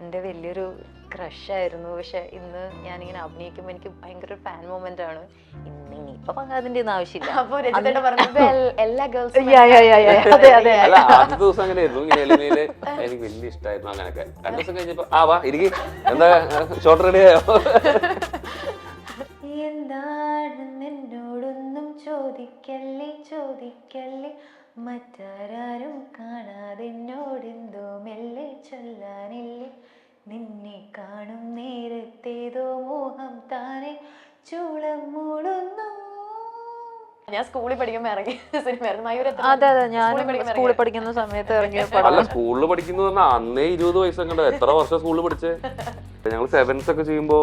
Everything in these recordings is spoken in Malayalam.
എൻ്റെ വലിയൊരു ക്രഷായിരുന്നു. പക്ഷെ ഇന്ന് ഞാനിങ്ങനെ അഭിനയിക്കുമ്പോൾ എനിക്ക് ഭയങ്കര ഫാൻ മൊമെന്റ് ആണ്. ഇനിയിപ്പൊ അതിന്റെ ഒന്നും ആവശ്യമില്ല. അപ്പൊ രജിതേട്ട പറഞ്ഞപ്പോ എല്ലാ ഗേൾസും അതെ അതെ അല്ല ആദ്യത്തെ ദിവസം അങ്ങനെയായിരുന്നു. ഇങ്ങനെ എലിമയില് എനിക്ക് വലിയ ഇഷ്ടമായിരുന്നു. അങ്ങനെയൊക്കെ 2 ദിവസം കഴിഞ്ഞപ്പോ വാ ഇരിക്കി എന്താ ഷോർട്ട് റെഡി ആയോ? എന്താണ് എന്നോടൊന്നും ചോദിക്കല്ലേ ചോദിക്കല്ലേ, മറ്റാരും കാണാതെ എന്നോടെന്തോ മെല്ലെ ചൊല്ലാനില്ലേ, നിന്നെ കാണും നേരത്തേതോ മോഹം താനെ ചൂളം മൂടുന്നു. ഞാൻ സ്കൂളിൽ പഠിക്കുമ്പോ ഇറങ്ങി സിനിമയായിരുന്നു മയൂര. അതെ അതെ, ഞാൻ സ്കൂളിൽ പഠിക്കുന്ന സമയത്ത് ഇറങ്ങിയ പടം. അല്ല സ്കൂളിൽ പഠിക്കുന്നു പറഞ്ഞാൽ അന്നേ 20 വയസ്സൊക്കെ. എത്ര വർഷം സ്കൂളിൽ പഠിച്ചേ? ഞങ്ങൾ 7th ഒക്കെ ചെയ്യുമ്പോ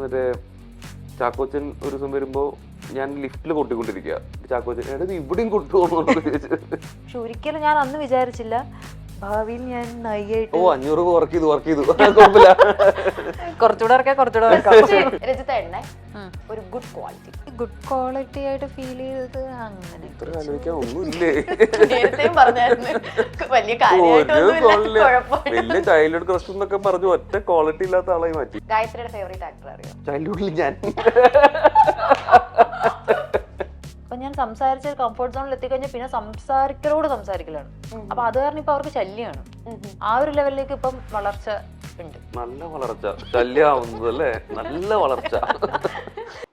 മറ്റേ ചാക്കോച്ചൻ ഒരു ദിവസം വരുമ്പോ ഞാൻ ലിഫ്റ്റിൽ കൊട്ടിക്കൊണ്ടിരിക്കുക. ചാക്കോച്ചൻ എടാ ഇവിടെയും കൊട്ടുപോകുന്നു. പക്ഷെ ഒരിക്കലും ഞാൻ അന്ന് വിചാരിച്ചില്ല ഭാവിയിൽ ഞാൻ നയ്യായിട്ട് 500 വർക്ക് ചെയ്തു കുഴപ്പമില്ല. കുറച്ചുകൂടെ ഇറക്കാം കുറച്ചുകൂടെ രജിതേട്ടനെ ഒരു ഗുഡ് ക്വാളിറ്റി ഗുഡ് ക്വാളിറ്റി ആയിട്ട് ഫീൽ ചെയ്തത് അങ്ങനെ ഇത്ര ആലോചിക്കാൻ ഒന്നുമില്ലേ? നേരത്തെയും പറഞ്ഞായിരുന്നു വലിയ വലിയ ചൈൽഡ്ഹുഡ് ക്രഷ് എന്നൊക്കെ പറഞ്ഞു ഒറ്റ ക്വാളിറ്റി ഇല്ലാത്ത ആളായി മാറ്റി. ഗായത്രിയുടെ ഫേവറേറ്റ് ആക്ടർ അറിയോ? ചൈൽഡ്ഹുഡിൽ ഞാൻ അപ്പൊ ഞാൻ സംസാരിച്ച കംഫർട്ട് സോണിൽ എത്തിക്കഴിഞ്ഞാൽ പിന്നെ സംസാരിക്കലാണ്. അപ്പൊ അത് കാരണം ഇപ്പൊ അവർക്ക് ശല്യമാണ്. ആ ഒരു ലെവലിലേക്ക് ഇപ്പം വളർച്ച ഉണ്ട്. നല്ല വളർച്ച ശല്യാവുന്നത് അല്ലേ? നല്ല വളർച്ച.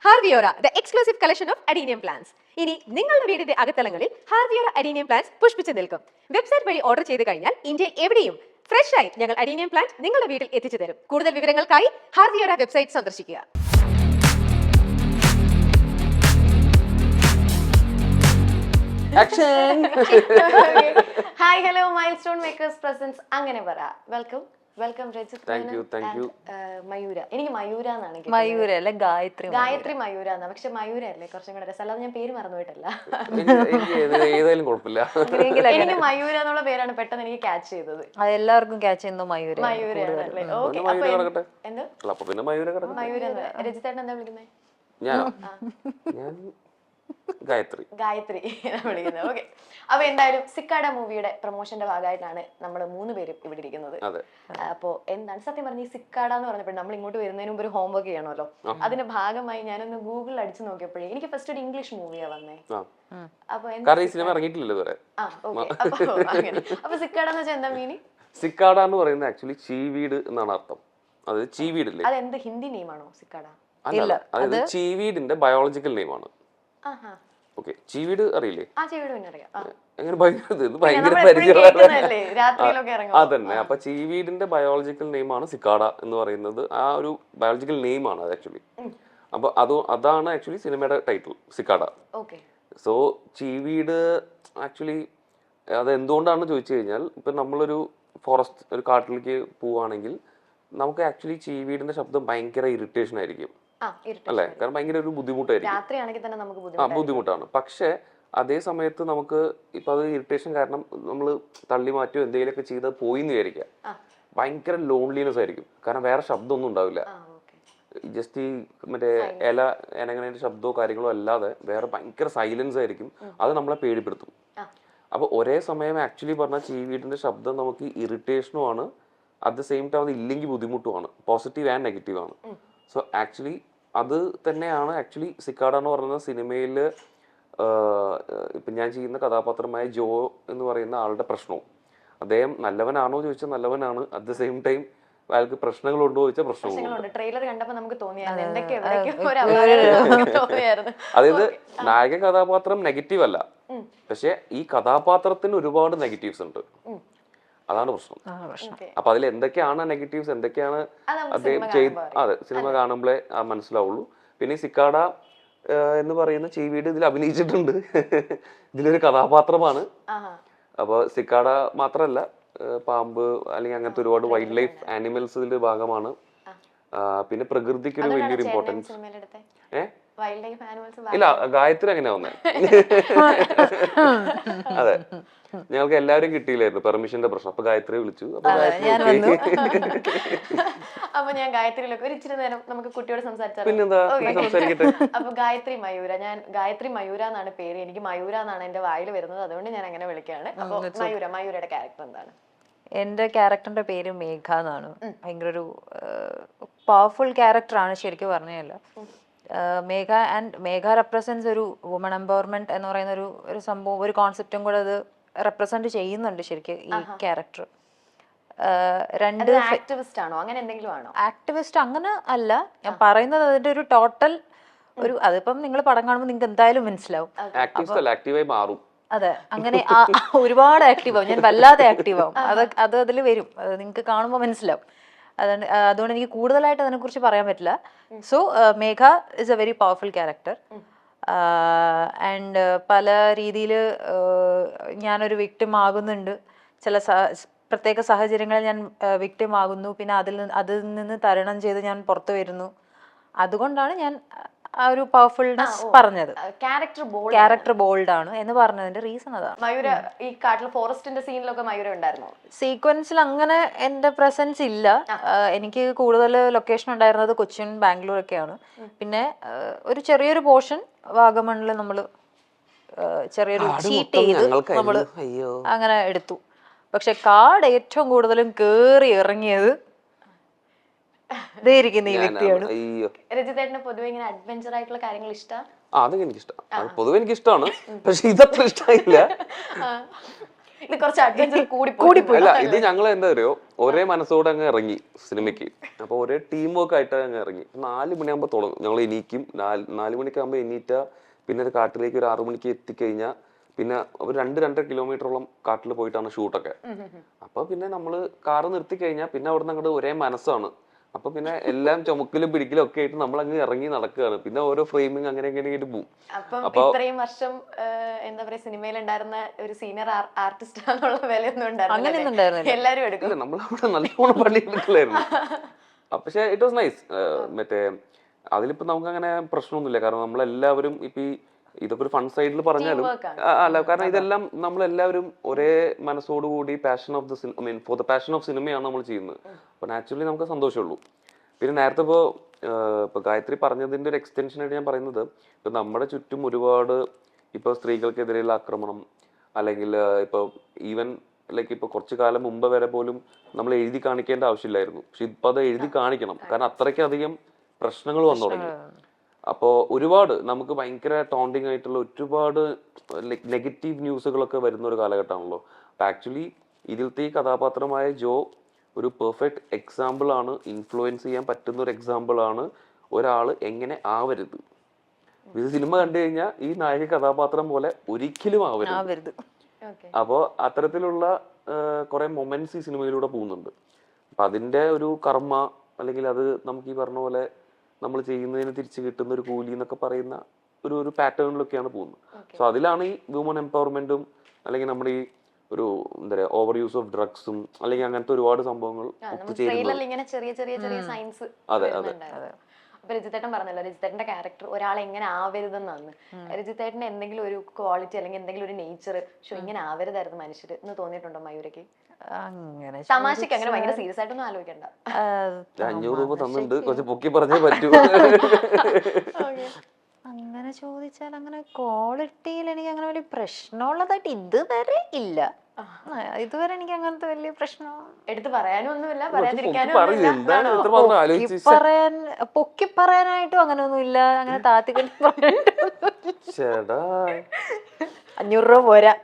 ഹാർവിയോറ the exclusive collection of adenium plants. ഇനി നിങ്ങളുടെ വീടിന്റെ അകത്തളങ്ങളിൽ ഹാർവിയോറ അഡീനിയം പ്ലാന്റ്സ് പുഷ്പിച്ചു നിൽക്കും. വെബ്സൈറ്റ് വഴി ഓർഡർ ചെയ്ത് കഴിഞ്ഞാൽ ഇന്ത്യയിൽ എവിടെയും ഫ്രഷ് ആയി ഞങ്ങൾ അഡീനിയം പ്ലാന്റ് നിങ്ങളുടെ വീട്ടിൽ എത്തിച്ചു തരും. കൂടുതൽ വിവരങ്ങൾക്കായി ഹാർവിയോറ വെബ്സൈറ്റ് സന്ദർശിക്കുക. Hi hello milestone makers presence അങ്ങനെ പറ. വെൽക്കം രജിത്. മയൂര. എനിക്ക് മയൂര എന്നാണ്. മയൂര അല്ല ഗായത്രി മയൂര എന്നാ. പക്ഷെ മയൂര അല്ലേ കുറച്ചും കൂടെ രസം. അല്ലാതെ ഞാൻ പേര് മറന്നുപോയിട്ടല്ല. ഏതായാലും കുഴപ്പമില്ല. എനിക്ക് മയൂര എന്നുള്ള പേരാണ് പെട്ടെന്ന് എനിക്ക് ക്യാച്ച് ചെയ്തത്. എല്ലാവർക്കും ക്യാച്ച് ചെയ്യുന്നു മയൂര. മയൂരയാണല്ലേ? ഓക്കെ. എന്തോ മയൂര. രജിതേട്ടൻ എന്താ വിളിക്കുന്നത്? ഞാൻ ഗായത്രി വിളിക്കുന്നത്. ഓക്കെ. അപ്പൊ എന്തായാലും സിക്കാഡ മൂവിയുടെ പ്രൊമോഷന്റെ ഭാഗമായിട്ടാണ് നമ്മൾ 3 പേരും ഇവിടെ ഇരിക്കുന്നത്. അപ്പോ എന്താണ് സത്യം പറഞ്ഞ ഈ സിക്കാഡ എന്ന് പറഞ്ഞപ്പോൾ നമ്മൾ ഇങ്ങോട്ട് വരുന്നതിന് മുമ്പ് ഒരു ഹോംവർക്ക് ചെയ്യണമല്ലോ. അതിന്റെ ഭാഗമായി ഞാനൊന്ന് ഗൂഗിളിൽ അടിച്ചു നോക്കിയപ്പോഴേ എനിക്ക് ഫസ്റ്റ് ഒരു ഇംഗ്ലീഷ് മൂവിയാ വന്നേ. അപ്പൊ അപ്പൊ സിക്കാഡ എന്ന് വെച്ചാൽ എന്താ മീനിങ്? സിക്കാഡ എന്ന് പറയുന്നത് ആക്ച്വലി ചീവീട് എന്നാണ് അർത്ഥം. അത് ചീവീടില്ലേ, അതെന്ത് ഹിന്ദി നെയിമാണോ സിക്കാഡ? അല്ല, അതായത് ചീവീഡിന്റെ ബയോളജിക്കൽ നെയിമാണ്. ഓക്കെ, ചീവീട് അറിയില്ലേ? എങ്ങനെ ഭയങ്കര അതന്നെ. അപ്പൊ ചീവീഡിന്റെ ബയോളജിക്കൽ നെയിമാണ് സിക്കാഡ എന്ന് പറയുന്നത്. ആ ഒരു ബയോളജിക്കൽ നെയിമാണ് അത് ആക്ച്വലി. അപ്പൊ അതാണ് ആക്ച്വലി സിനിമയുടെ ടൈറ്റിൽ, സിക്കാഡ. സോ ചീവീട് ആക്ച്വലി അത് എന്തുകൊണ്ടാണെന്ന് ചോദിച്ചു കഴിഞ്ഞാൽ, ഇപ്പൊ നമ്മളൊരു ഫോറസ്റ്റ്, ഒരു കാട്ടിലേക്ക് പോവുകയാണെങ്കിൽ നമുക്ക് ആക്ച്വലി ചീവീടിന്റെ ശബ്ദം ഭയങ്കര ഇറിറ്റേഷൻ ആയിരിക്കും അല്ലെ? കാരണം ഭയങ്കര ഒരു ബുദ്ധിമുട്ടായിരിക്കും. ബുദ്ധിമുട്ടാണ്. പക്ഷെ അതേ സമയത്ത് നമുക്ക് ഇപ്പൊ അത് ഇറിറ്റേഷൻ കാരണം നമ്മൾ തള്ളി മാറ്റോ എന്തെങ്കിലുമൊക്കെ ചെയ്ത് പോയിന്ന് വിചാരിക്കുക, ഭയങ്കര ലോൺലിനെസ് ആയിരിക്കും. കാരണം വേറെ ശബ്ദമൊന്നും ഉണ്ടാവില്ല. ജസ്റ്റ് ഈ മറ്റേ എനങ്ങണേന്റെ ശബ്ദമോ കാര്യങ്ങളോ അല്ലാതെ വേറെ ഭയങ്കര സൈലൻസ് ആയിരിക്കും. അത് നമ്മളെ പേടിപ്പെടുത്തും. അപ്പൊ ഒരേ സമയം ആക്ച്വലി പറഞ്ഞാൽ ചീവീടിന്റെ ശബ്ദം നമുക്ക് ഇറിറ്റേഷനും ആണ്, അറ്റ് ദ സെയിം ടൈം അത് ഇല്ലെങ്കിൽ ബുദ്ധിമുട്ടുമാണ്. പോസിറ്റീവ് ആൻഡ് നെഗറ്റീവ് ആണ്. സോ ആക്ച്വലി അത് തന്നെയാണ് ആക്ച്വലി സിക്കാഡ എന്ന് പറയുന്ന സിനിമയിൽ ഇപ്പൊ ഞാൻ ചെയ്യുന്ന കഥാപാത്രമായ ജോ എന്ന് പറയുന്ന ആളുടെ പ്രശ്നവും. അദ്ദേഹം നല്ലവനാണോ ചോദിച്ചാൽ നല്ലവനാണ്, അറ്റ് ദ സെയിം ടൈം അയാൾക്ക് പ്രശ്നങ്ങളുണ്ടോ ചോദിച്ചാൽ പ്രശ്നങ്ങളുണ്ട്. അതായത് നായക കഥാപാത്രം നെഗറ്റീവ് അല്ല, പക്ഷെ ഈ കഥാപാത്രത്തിന് ഒരുപാട് നെഗറ്റീവ്സ് ഉണ്ട്. അതാണ് പ്രശ്നം. അപ്പൊ അതിൽ എന്തൊക്കെയാണ് നെഗറ്റീവ്സ്, എന്തൊക്കെയാണ് അദ്ദേഹം അതെ സിനിമ കാണുമ്പോഴേ മനസ്സിലാവുള്ളൂ. പിന്നെ സിക്കാഡ എന്ന് പറയുന്ന ചീവീട് ഇതിൽ അഭിനയിച്ചിട്ടുണ്ട്. ഇതിലൊരു കഥാപാത്രമാണ്. അപ്പൊ സിക്കാഡ മാത്രല്ല, പാമ്പ് അല്ലെങ്കിൽ അങ്ങനത്തെ ഒരുപാട് വൈൽഡ് ലൈഫ് ആനിമൽസ് ഇതിന്റെ ഭാഗമാണ്. പിന്നെ പ്രകൃതിക്ക് ഒരു വലിയൊരു ഇമ്പോർട്ടൻസ്. ഇല്ല, ഗായത്രി അങ്ങനെയാ വന്നേ. അതെ, ഞങ്ങൾക്ക് എല്ലാവരും കിട്ടിയില്ലായിരുന്നു പെർമിഷന്റെ പ്രശ്നം. അപ്പൊ ഗായത്രി വിളിച്ചു. അപ്പൊ ഞാൻ ഗായത്രിയിലൊക്കെ ഒരു ഇച്ചിരി നേരം നമുക്ക് കുട്ടിയോട് സംസാരിച്ചാൽ. പിന്നെന്താ സംസാരിക്കട്ടെ. അപ്പൊ ഗായത്രി മയൂര, ഞാൻ ഗായത്രി മയൂര എന്നാണ് പേര്. എനിക്ക് മയൂര എന്നാണ് എന്റെ വായിൽ വരുന്നത്, അതുകൊണ്ട് ഞാൻ അങ്ങനെ വിളിക്കുകയാണ്. അപ്പൊ മയൂരയുടെ ക്യാരക്ടർ എന്താണ്? എൻ്റെ ക്യാരക്ടറിന്റെ പേര് മേഘ എന്നാണ്. ഭയങ്കര ഒരു പവർഫുൾ ക്യാരക്ടറാണ് ശരിക്കും പറഞ്ഞല്ല. മേഘ മേഘ റെപ്രസെന്റ്സ് ഒരു വുമൺ എംപവർമെന്റ് എന്ന് പറയുന്ന ഒരു സംഭവം, ഒരു കോൺസെപ്റ്റും കൂടെ അത് റെപ്രസെന്റ് ചെയ്യുന്നുണ്ട് ശരിക്കും ഈ ക്യാരക്ടർ. രണ്ട് ആക്ടിവിസ്റ്റ് ആണോ അങ്ങനെ എന്തെങ്കിലും ആണോ? ആക്ടിവിസ്റ്റ് അങ്ങനെ അല്ല ഞാൻ പറയുന്നത്. അതിന്റെ ഒരു ടോട്ടൽ ഒരു അതിപ്പം നിങ്ങൾ പടം കാണുമ്പോൾ നിങ്ങൾക്ക് എന്തായാലും മനസ്സിലാവും. ആക്റ്റീവായി മാറും. അതെ, അങ്ങനെ ഒരുപാട് ആക്റ്റീവ് ആവും. ഞാൻ വല്ലാതെ ആക്റ്റീവ് ആവും. അത് അതിൽ വരും. അത് നിങ്ങൾക്ക് കാണുമ്പോൾ മനസ്സിലാവും. അതുകൊണ്ട് എനിക്ക് കൂടുതലായിട്ട് അതിനെക്കുറിച്ച് പറയാൻ പറ്റില്ല. So Megha is A very powerful character. And പല രീതിയിൽ ഞാനൊരു വിക്ടിം ആകുന്നുണ്ട്. ചില പ്രത്യേക സാഹചര്യങ്ങളിൽ ഞാൻ വിക്ടിം ആകുന്നു. പിന്നെ അതിൽ നിന്ന് തരണം ചെയ്ത് ഞാൻ പുറത്തു വരുന്നു. അതുകൊണ്ടാണ് ഞാൻ ആ ഒരു പവർഫുൾനെസ് പറഞ്ഞത്. ക്യാരക്ടർ ബോൾഡ് ആണ് എന്ന് പറഞ്ഞതിന്റെ റീസൺ അതാണ്. മയൂര ഈ കാട്ടിൽ ഫോറസ്റ്റിന്റെ സീനിലൊക്കെ മയൂര ഉണ്ടായിരുന്നോ? സീക്വൻസിൽ അങ്ങനെ എന്റെ പ്രസൻസ് ഇല്ല. എനിക്ക് കൂടുതൽ ലൊക്കേഷൻ ഉണ്ടായിരുന്നത് കൊച്ചിൻ, ബാംഗ്ലൂർ ഒക്കെയാണ്. പിന്നെ ഒരു ചെറിയൊരു പോർഷൻ വാഗമണില് നമ്മള് ചെറിയൊരു ചീറ്റ് ചെയ്ത് നമ്മള് അങ്ങനെ എടുത്തു. പക്ഷെ കാട് ഏറ്റവും കൂടുതലും കേറി ഇറങ്ങിയത് ഈ വ്യക്തിയാണ്. രജിതേട്ടന് പൊതുവെ ഇങ്ങനെ അഡ്വഞ്ചർ ആയിട്ടുള്ള കാര്യങ്ങൾ ഇഷ്ടമാണ്? അതൊക്കെ എനിക്ക് ഇഷ്ടമാണ്. പൊതുവെ എനിക്ക് ഇഷ്ടമാണ്, പക്ഷെ ഇതത്ര ഇഷ്ടമായില്ല. ഇത് കുറച്ച് അഡ്വഞ്ചർ കൂടി അല്ല, ഇത് ഞങ്ങൾ എന്താ പറയുക, ഒരേ മനസ്സോടെ അങ്ങ് ഇറങ്ങി സിനിമയ്ക്ക്. അപ്പൊ ഒരേ ടീം വർക്ക് ആയിട്ട് അങ്ങ് ഇറങ്ങി. 4 മണിയാകുമ്പോൾ തുടങ്ങും. ഞങ്ങൾ എണീക്കും. 4 മണിക്കാകുമ്പോൾ എണീറ്റ പിന്നെ ഒരു കാട്ടിലേക്ക് ഒരു 6 മണിക്ക് എത്തിക്കഴിഞ്ഞാൽ പിന്നെ ഒരു 2-2.5 കിലോമീറ്ററോളം കാട്ടിൽ പോയിട്ടാണ് ഷൂട്ടൊക്കെ. അപ്പൊ പിന്നെ നമ്മള് കാറ് നിർത്തി കഴിഞ്ഞാൽ പിന്നെ അവിടെ നിന്ന് അങ്ങോട്ട് ഒരേ മനസ്സാണ്. അപ്പൊ പിന്നെ എല്ലാം ചുമക്കലും പിടിക്കലും ഒക്കെ ആയിട്ട് നമ്മൾ അങ്ങ് ഇറങ്ങി നടക്കുകയാണ്. പിന്നെ ഓരോ ഫ്രെയിമിങ് അങ്ങനെ എങ്ങനെയായിട്ട് പോകും. അപ്പൊ ഇത്രയും വർഷം എന്താ പറയാ സിനിമയിൽ ഉണ്ടായിരുന്ന ഒരു സീനിയർ ആർട്ടിസ്റ്റ് ആണെന്നുള്ള വിലയൊന്നും ഉണ്ടായിരുന്നില്ല. എല്ലാരും എടുക്കും. നമ്മളവിടെ നല്ലോണം പണിയെടുക്കലായിരുന്നു. പക്ഷെ ഇറ്റ് വാസ് നൈസ്. മറ്റേ അതിലിപ്പോ നമുക്ക് അങ്ങനെ പ്രശ്നമൊന്നുമില്ല. കാരണം നമ്മളെല്ലാവരും ഇപ്പൊ ഇതൊക്കെ ഒരു ഫൺ സൈഡിൽ പറഞ്ഞാലും അല്ല, കാരണം ഇതെല്ലാം നമ്മളെല്ലാവരും ഒരേ മനസ്സോടുകൂടി passion of the cinema, mean for the passion of സിനിമയാണ് നമ്മൾ ചെയ്യുന്നത്. അപ്പൊ നാച്ചുറലി നമുക്ക് സന്തോഷമുള്ളൂ. പിന്നെ നേരത്തെ ഇപ്പൊ ഗായത്രി പറഞ്ഞതിന്റെ ഒരു എക്സ്റ്റൻഷൻ ആയിട്ട് ഞാൻ പറയുന്നത്, ഇപ്പൊ നമ്മുടെ ചുറ്റും ഒരുപാട് ഇപ്പൊ സ്ത്രീകൾക്കെതിരെയുള്ള ആക്രമണം, അല്ലെങ്കിൽ ഇപ്പൊ ഈവൻ ലൈക്ക് ഇപ്പൊ കുറച്ചു കാലം മുമ്പ് വരെ പോലും നമ്മൾ എഴുതി കാണിക്കേണ്ട ആവശ്യമില്ലായിരുന്നു. പക്ഷെ ഇപ്പൊ അത് എഴുതി കാണിക്കണം. കാരണം അത്രയ്ക്കധികം പ്രശ്നങ്ങൾ വന്നു തുടങ്ങി. അപ്പോൾ ഒരുപാട് നമുക്ക് ഭയങ്കര ടോണ്ടിങ് ആയിട്ടുള്ള ഒരുപാട് നെഗറ്റീവ് ന്യൂസുകളൊക്കെ വരുന്ന ഒരു കാലഘട്ടമാണല്ലോ. അപ്പം ആക്ച്വലി ഇതിലത്തെ ഈ കഥാപാത്രമായ ജോ ഒരു പെർഫെക്റ്റ് എക്സാമ്പിൾ ആണ്. ഇൻഫ്ലുവൻസ് ചെയ്യാൻ പറ്റുന്ന ഒരു എക്സാമ്പിൾ ആണ്. ഒരാൾ എങ്ങനെ ആവരുത്. ഇത് സിനിമ കണ്ടു കഴിഞ്ഞാൽ ഈ നായക കഥാപാത്രം പോലെ ഒരിക്കലും ആവരുത്. അപ്പോൾ അത്തരത്തിലുള്ള കുറെ മൊമെന്റ്സ് ഈ സിനിമയിലൂടെ പോകുന്നുണ്ട്. അപ്പൊ അതിന്റെ ഒരു കർമ്മ, അല്ലെങ്കിൽ അത് നമുക്ക് ഈ പറഞ്ഞ പോലെ നമ്മൾ ചെയ്യുന്നതിന് തിരിച്ചു കിട്ടുന്ന ഒരു കൂലി എന്നൊക്കെ പറയുന്ന ഒരു പാറ്റേണിലൊക്കെയാണ് പോകുന്നത്. സോ അതിലാണ് ഈ വുമൺ എംപവർമെന്റും അല്ലെങ്കിൽ നമ്മുടെ ഈ ഒരു എന്താ പറയാ ഓവർ യൂസ് ഓഫ് ഡ്രഗ്സും അല്ലെങ്കിൽ അങ്ങനത്തെ ഒരുപാട് സംഭവങ്ങൾ സയൻസ്. അതെ അതെ. അപ്പൊ രജിതേട്ടൻ പറഞ്ഞല്ലോ, രജിതേട്ടന്റെ ക്യാരക്ടർ ഒരാൾ എങ്ങനെ ആവരുതെന്നാണ്. രജിതേട്ടന്റെ എന്തെങ്കിലും ഒരു ക്വാളിറ്റി അല്ലെങ്കിൽ എന്തെങ്കിലും ഒരു നേച്ചർ ഇങ്ങനെ ആവരുതായിരുന്നു മനുഷ്യർ എന്ന് തോന്നിയിട്ടുണ്ടോ മയൂരയ്ക്ക്? അങ്ങനെ തമാശക്ക് അങ്ങനെ ഭയങ്കര സീരിയസ് ആയിട്ടൊന്നും ആലോചിക്കണ്ട. 500 രൂപ തന്നിട്ടുണ്ട്, കുറച്ച് പൊക്കി പറഞ്ഞേ പറ്റൂ. അങ്ങനെ ചോദിച്ചാൽ അങ്ങനെ ക്വാളിറ്റിയിൽ എനിക്ക് അങ്ങനെ വലിയ പ്രശ്നമുള്ളതായിട്ട് ഇതുവരെ ഇല്ല. ഇതുവരെ എനിക്ക് അങ്ങനത്തെ വലിയ പ്രശ്നം എടുത്ത് പറയാനും ഒന്നുമില്ല, പറയാതിരിക്കാനും പൊക്കി പറയാനായിട്ടും അങ്ങനെ ഒന്നും ഇല്ല. അങ്ങനെ താത്തിക്കെട്ടി 500 രൂപ പോരാ.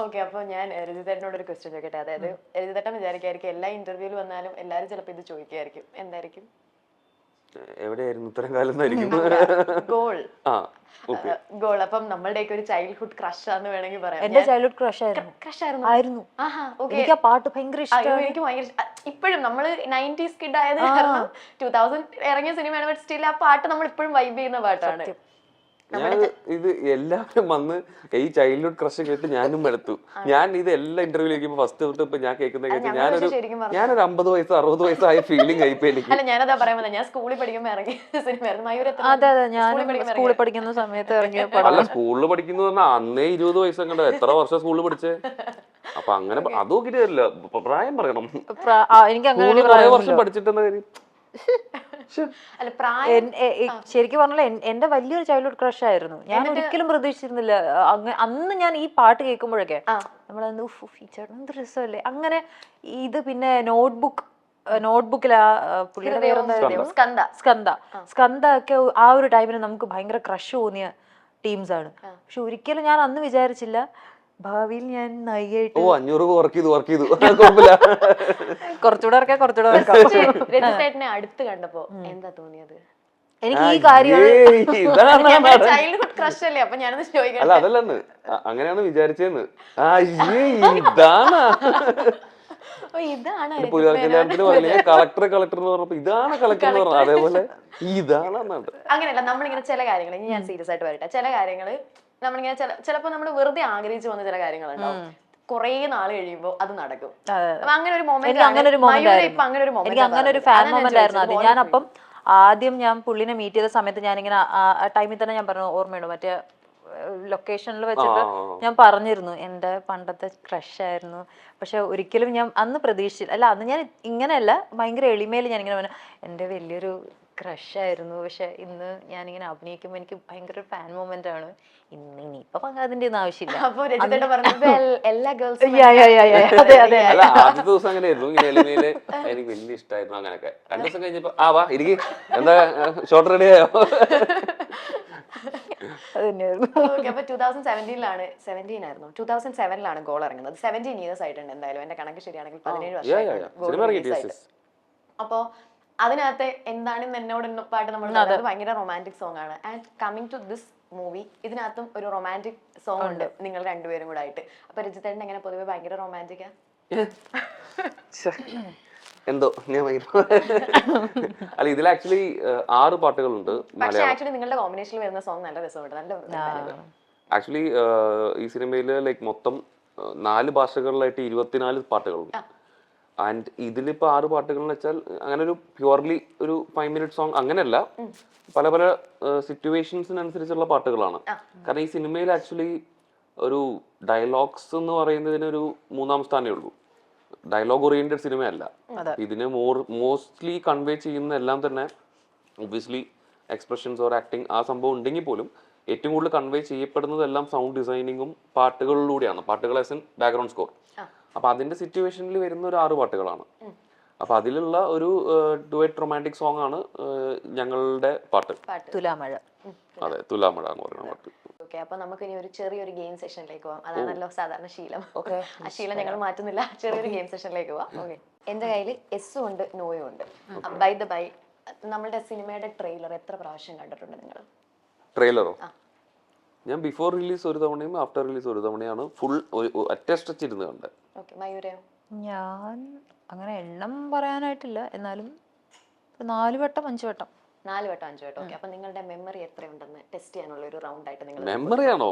ഓക്കെ, അപ്പൊ ഞാൻ രജിതേട്ടനോട് ഒരു ക്വസ്റ്റ്യൻ ചോദിക്കട്ടെ. അതായത് രജിതേട്ടൻ വിചാരിക്കായിരിക്കും എല്ലാ ഇന്റർവ്യൂവിൽ വന്നാലും എല്ലാരും ചിലപ്പോ ഇത് ചോദിക്കായിരിക്കും, എന്തായിരിക്കും? എവിടെയായിരുന്നു ഇത്രയും കാലം ഗോൾ. ഗോൾ. അപ്പം നമ്മളുടെയൊക്കെ ഒരു ചൈൽഡ്ഹുഡ് ക്രഷ് ആണെന്ന് വേണമെങ്കിൽ പറയാം. എന്റെ ചൈൽഡ്ഹുഡ് ക്രഷ് ആയിരുന്നു. എനിക്ക് ആ പാട്ട് ഭയങ്കര ഇഷ്ടമാണ്. എനിക്ക് ഭയങ്കര ഇപ്പോഴും നമ്മള് 90s കിഡ് ആയത് കാരണം 2000 ഇറങ്ങിയ സിനിമയാണ്, ബട്ട് സ്റ്റിൽ ആ പാട്ട് നമ്മൾ ഇപ്പോഴും വൈബ് ചെയ്യുന്ന പാട്ടാണ്. ഇത് എല്ലാവരും വന്ന് ഈ ചൈൽഡ്ഹുഡ് ക്രഷ് കേട്ട് ഞാനും എടുത്തു. ഞാൻ ഇത് എല്ലാ ഇന്റർവ്യൂവിലേക്കും ഫസ്റ്റ് തൊട്ട് ഇപ്പൊ ഞാൻ കേൾക്കുന്ന കേട്ട് ഞാനൊരു 50 വയസ്സ് 60 വയസ്സായ ഫീലിംഗ് ആയിപ്പോ എനിക്ക്. അല്ല, ഞാനതാ പറയാൻ ഞാൻ സ്കൂളിൽ പഠിക്കുമ്പോ ഇറങ്ങിയ സിനിമയായിരുന്നു മയൂര. അതെ അതെ, ഞാൻ സ്കൂളിൽ പഠിക്കുന്ന സമയത്ത് ഇറങ്ങിയ. അല്ല, സ്കൂളിൽ പഠിക്കുന്നു പറഞ്ഞാൽ അന്നേ 20 വയസ്സെങ്ങണ്ട. എത്ര വർഷം സ്കൂളിൽ പഠിച്ചേ? അപ്പൊ അങ്ങനെ അത് നോക്കിട്ടില്ല, പ്രായം പറയണം. എനിക്ക് അങ്ങനെ വർഷം പഠിച്ചിട്ടെന്ന കാര്യം അല്ല പ്രായം ശരിക്കും പറഞ്ഞാൽ എന്റെ വലിയൊരു ചൈൽഡ്ഹുഡ് ക്രഷ് ആയിരുന്നു. ഞാൻ ഒരിക്കലും പ്രതീക്ഷിച്ചിരുന്നില്ല. അന്ന് ഞാൻ ഈ പാട്ട് കേൾക്കുമ്പോഴൊക്കെ നമ്മളെന്ത് ഫീച്ചർ എന്ത് രസമല്ലേ അങ്ങനെ. ഇത് പിന്നെ നോട്ട്ബുക്കിൽ ആ പുള്ളിയുടെ പേരെന്താ, സ്കന്ദ ഒക്കെ ആ ഒരു ടൈമിന് നമുക്ക് ഭയങ്കര ക്രഷ് തോന്നിയ ടീംസ് ആണ്. പക്ഷെ ഒരിക്കലും ഞാൻ അന്ന് വിചാരിച്ചില്ല ഭാവിയിൽ ഞാൻ നായികയായിട്ട് 500 വർക്ക് ചെയ്തു കുഴപ്പമില്ല. കുറച്ചുകൂടെ ഇറക്കാം. രജിത്തേട്ടനെ അടുത്ത് കണ്ടപ്പോ എന്താ തോന്നിയത്? എനിക്ക് ഈ കാര്യമാണ് ചൈൽഡ്ഹുഡ് ക്രഷ് അല്ലേ, അപ്പൊ ഞാനത് ചോദിക്കാം. അല്ല അതല്ലെന്ന് അങ്ങനെയാണ് വിചാരിച്ചെന്ന്. ഇതാണ് പുലിവാൽക്കല്യാണത്തിന് പറഞ്ഞ കളക്ടർ എന്ന് പറഞ്ഞപ്പോ ഇതാണ് കളക്ടർ എന്ന് പറഞ്ഞു. അതേപോലെ ഇതാണ് അങ്ങനെയല്ല. നമ്മളിങ്ങനെ ചില കാര്യങ്ങൾ ഞാൻ സീരിയസ് ആയിട്ട് വരട്ടെ. ചില കാര്യങ്ങള് നമ്മളിങ്ങനെ ചിലപ്പോ നമ്മൾ വെറുതെ ആഗ്രഹിച്ചു വന്ന ചില കാര്യങ്ങളുണ്ടാവും. കുറേ നാള് കഴിയുമ്പോ അത് നടക്കും. അങ്ങനെ ഒരു മൊമെന്റ് എനിക്ക് അങ്ങനെ ഒരു ഫാൻ മൊമെന്റ് ആയിരുന്നു അത്. ഞാനപ്പം ആദ്യം ഞാൻ പുള്ളിനെ മീറ്റ് ചെയ്ത സമയത്ത് ഞാനിങ്ങനെ ആ ടൈമിൽ തന്നെ ഞാൻ പറഞ്ഞു, ഓർമ്മയുണ്ട്, മറ്റേ ലൊക്കേഷനിൽ വെച്ചിട്ട് ഞാൻ പറഞ്ഞിരുന്നു എന്റെ പണ്ടത്തെ ക്രഷ് ആയിരുന്നു. പക്ഷെ ഒരിക്കലും ഞാൻ അന്ന് പ്രതീക്ഷിച്ചില്ല. അല്ല അന്ന് ഞാൻ ഇങ്ങനെയല്ല, ഭയങ്കര എളിമയിൽ ഞാനിങ്ങനെ പറഞ്ഞു എന്റെ വലിയൊരു ക്രഷ് ആയിരുന്നു. പക്ഷെ ഇന്ന് ഞാനിങ്ങനെ അഭിനയിക്കുമ്പോൾ എനിക്ക് ഭയങ്കര ഫാൻ മൊമെന്റ് ആണ്. ഇനിയിപ്പൊ അതിന്റെ ഒന്നും ആവശ്യമില്ല. അല്ല ആദ്യത്തെ ദിവസം അങ്ങനെയായിരുന്നു. ഇങ്ങനെ എളിമയില് എനിക്ക് വലിയ ഇഷ്ടമായിരുന്നു. അങ്ങനെയൊക്കെ 2 ദിവസം കഴിഞ്ഞപ്പോ വാ ഇരിക്കും, എന്താ ഷോർട്ട് റെഡി ആയോ? അപ്പൊ 2017 ഗോൾ ഇറങ്ങുന്നത്. 17 ഇയേഴ്സ് ആയിട്ടുണ്ട് എന്തായാലും. എന്റെ കണക്ക് ശരിയാണെങ്കിൽ 17 വർഷം. അപ്പോ അതിനകത്ത് എന്താണ് എന്നോട് പാട്ട് നമ്മൾ ഭയങ്കര റൊമാൻറ്റിക് സോങ് ആണ്. And coming to this movie, ഇതിനകത്തും ഒരു റൊമാൻറ്റിക് സോങ് ഉണ്ട് നിങ്ങൾ രണ്ടുപേരും കൂടെ ആയിട്ട്. അപ്പൊ രജിത്തേട്ടൻ എങ്ങനെ പൊതുവെ ഭയങ്കര റൊമാൻറ്റിക്കാ? എന്തോ ഞാൻ അല്ല ഇതിൽ ആക്ച്വലി 6 പാട്ടുകളുണ്ട്. പക്ഷേ ആക്ച്വലി നിങ്ങളുടെ കോമ്പിനേഷനിൽ വരുന്ന സോങ് നല്ല രസമുണ്ട്. നല്ല ആക്ച്വലി ഈ സിനിമയില് ലൈക്ക് മൊത്തം 4 ഭാഷകളിലായിട്ട് 24 പാട്ടുകളുണ്ട്. ആൻഡ് ഇതിലിപ്പോ 6 പാട്ടുകൾ എന്ന് വെച്ചാൽ അങ്ങനെ ഒരു പ്യുവർലി ഒരു 5 മിനിറ്റ് സോങ് അങ്ങനെയല്ല, പല പല സിറ്റുവേഷൻസിനനുസരിച്ചുള്ള പാട്ടുകളാണ്. കാരണം ഈ സിനിമയിൽ ആക്ച്വലി ഒരു ഡയലോഗ്സ് എന്ന് പറയുന്നതിന് ഒരു 3-ാം സ്ഥാനമേ ഉള്ളൂ. ഡയലോഗ് ഓറിയന്റഡ് സിനിമയല്ല. ഇതിന് മോസ്റ്റ്ലി കൺവേ ചെയ്യുന്ന എല്ലാം തന്നെ ഒബ്വിയസ്ലി എക്സ്പ്രഷൻസ് ഓർ ആക്ടിങ് ആ സംഭവം ഉണ്ടെങ്കിൽ പോലും ഏറ്റവും കൂടുതൽ കൺവേ ചെയ്യപ്പെടുന്നതെല്ലാം സൗണ്ട് ഡിസൈനിങ്ങും പാട്ടുകളിലൂടെയാണ്. പാട്ടുകൾ ആസ് ഇൻ ബാക്ക്ഗ്രൗണ്ട് സ്കോർ. അപ്പൊ അതിന്റെ സിറ്റുവേഷനിൽ വരുന്ന ഒരു 6 പാട്ടുകളാണ്. അപ്പൊ അതിലുള്ള ഒരു ഡുവറ്റ് റൊമാൻറ്റിക് സോങ് ആണ് ഞങ്ങളുടെ പാട്ട് തുലാമഴ. അതെ, തുലാമഴ എന്ന് പറയുന്ന പാട്ട്. അപ്പൊ നമുക്ക് ഇനി ഒരു ചെറിയൊരു ഗെയിം സെഷനിലേക്ക് പോവാം. അതാണല്ലോ സാധാരണ ശീലം. ആ ശീലം ഞങ്ങൾ മാറ്റുന്നില്ല. ചെറിയൊരു ഗെയിം സെഷനിലേക്ക് പോവാം. ഓക്കെ, എന്റെ കയ്യിൽ എസ്സും ഉണ്ട് നോയും ഉണ്ട്. ബൈ ദ ബൈ, നമ്മളുടെ സിനിമയുടെ ട്രെയിലർ എത്ര പ്രാവശ്യം കണ്ടിട്ടുണ്ട് നിങ്ങൾ? ട്രെയിലറോ? ഞാൻ ബിഫോർ റിലീസ് ഒരു തവണയും ആഫ്റ്റർ റിലീസ് ഒരു തവണയാണ് ഫുൾ ഒറ്റ സ്ട്രെച്ച് ഇരുന്ന് കണ്ടത്. ഞാൻ അങ്ങനെ എണ്ണം പറയാനായിട്ടില്ല, എന്നാലും 4 വട്ടം 5 വട്ടം. 4 വട്ടം 5 വട്ടം. ഓക്കെ, അപ്പൊ നിങ്ങളുടെ മെമ്മറി എത്രയുണ്ടെന്ന് ടെസ്റ്റ് ചെയ്യാനുള്ള ഒരു റൗണ്ട് ആയിട്ട് നിങ്ങൾ മെമ്മറിയാണോ?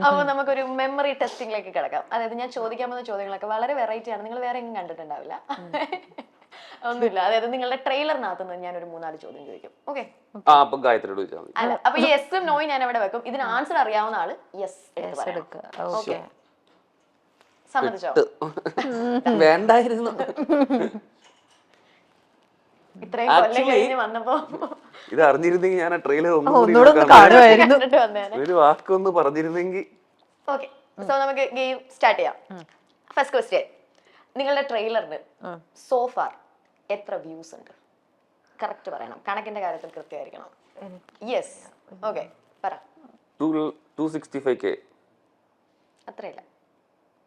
അപ്പൊ നമുക്കൊരു മെമ്മറി ടെസ്റ്റിംഗിലേക്ക് കിടക്കാം. അതായത് ഞാൻ ചോദിക്കാൻ പോകുന്ന ചോദ്യങ്ങളൊക്കെ വളരെ വെറൈറ്റി ആണ്. നിങ്ങൾ വേറെ എങ്ങും കണ്ടിട്ടുണ്ടാവില്ല. ഒന്നുമില്ല. അതായത് നിങ്ങളുടെ ട്രെയിലറിനകത്ത് ഞാൻ ഒരു 3-4 ചോദ്യം ചോദിക്കും. ഓക്കെ, അല്ല അപ്പൊ ഈ യെസും നോയും ഞാൻ എവിടെ വെക്കും? ഇതിന് ആൻസർ അറിയാവുന്ന ആള് യെസ് എടുക്കുക. സമ്മതിച്ചോ? വേണ്ടായിരുന്നു. ഇത്രയും കൊല്ലം കഴിഞ്ഞ് വന്നപ്പോ ഇത് അറിഞ്ഞിരുന്നെങ്കിൽ ഞാൻ ആ ട്രെയിലർ ഒരു വാക്കൊന്ന് പറഞ്ഞിരുന്നെങ്കിൽ. ഓക്കെ, സോ നമുക്ക് ഗെയിം സ്റ്റാർട്ട് ചെയ്യാം. ഫസ്റ്റ് ക്വസ്റ്റ്യൻ, നിങ്ങളുടെ ട്രെയിലറിന് സോ ഫാർ എത്ര വ്യൂസ് ഉണ്ട്? കറക്റ്റ് പറയണം, കണക്കിന്റെ കാര്യത്തിൽ കൃത്യമായിരിക്കണം. യെസ്, ഓക്കെ പറ. 265K. അത്രയില്ല,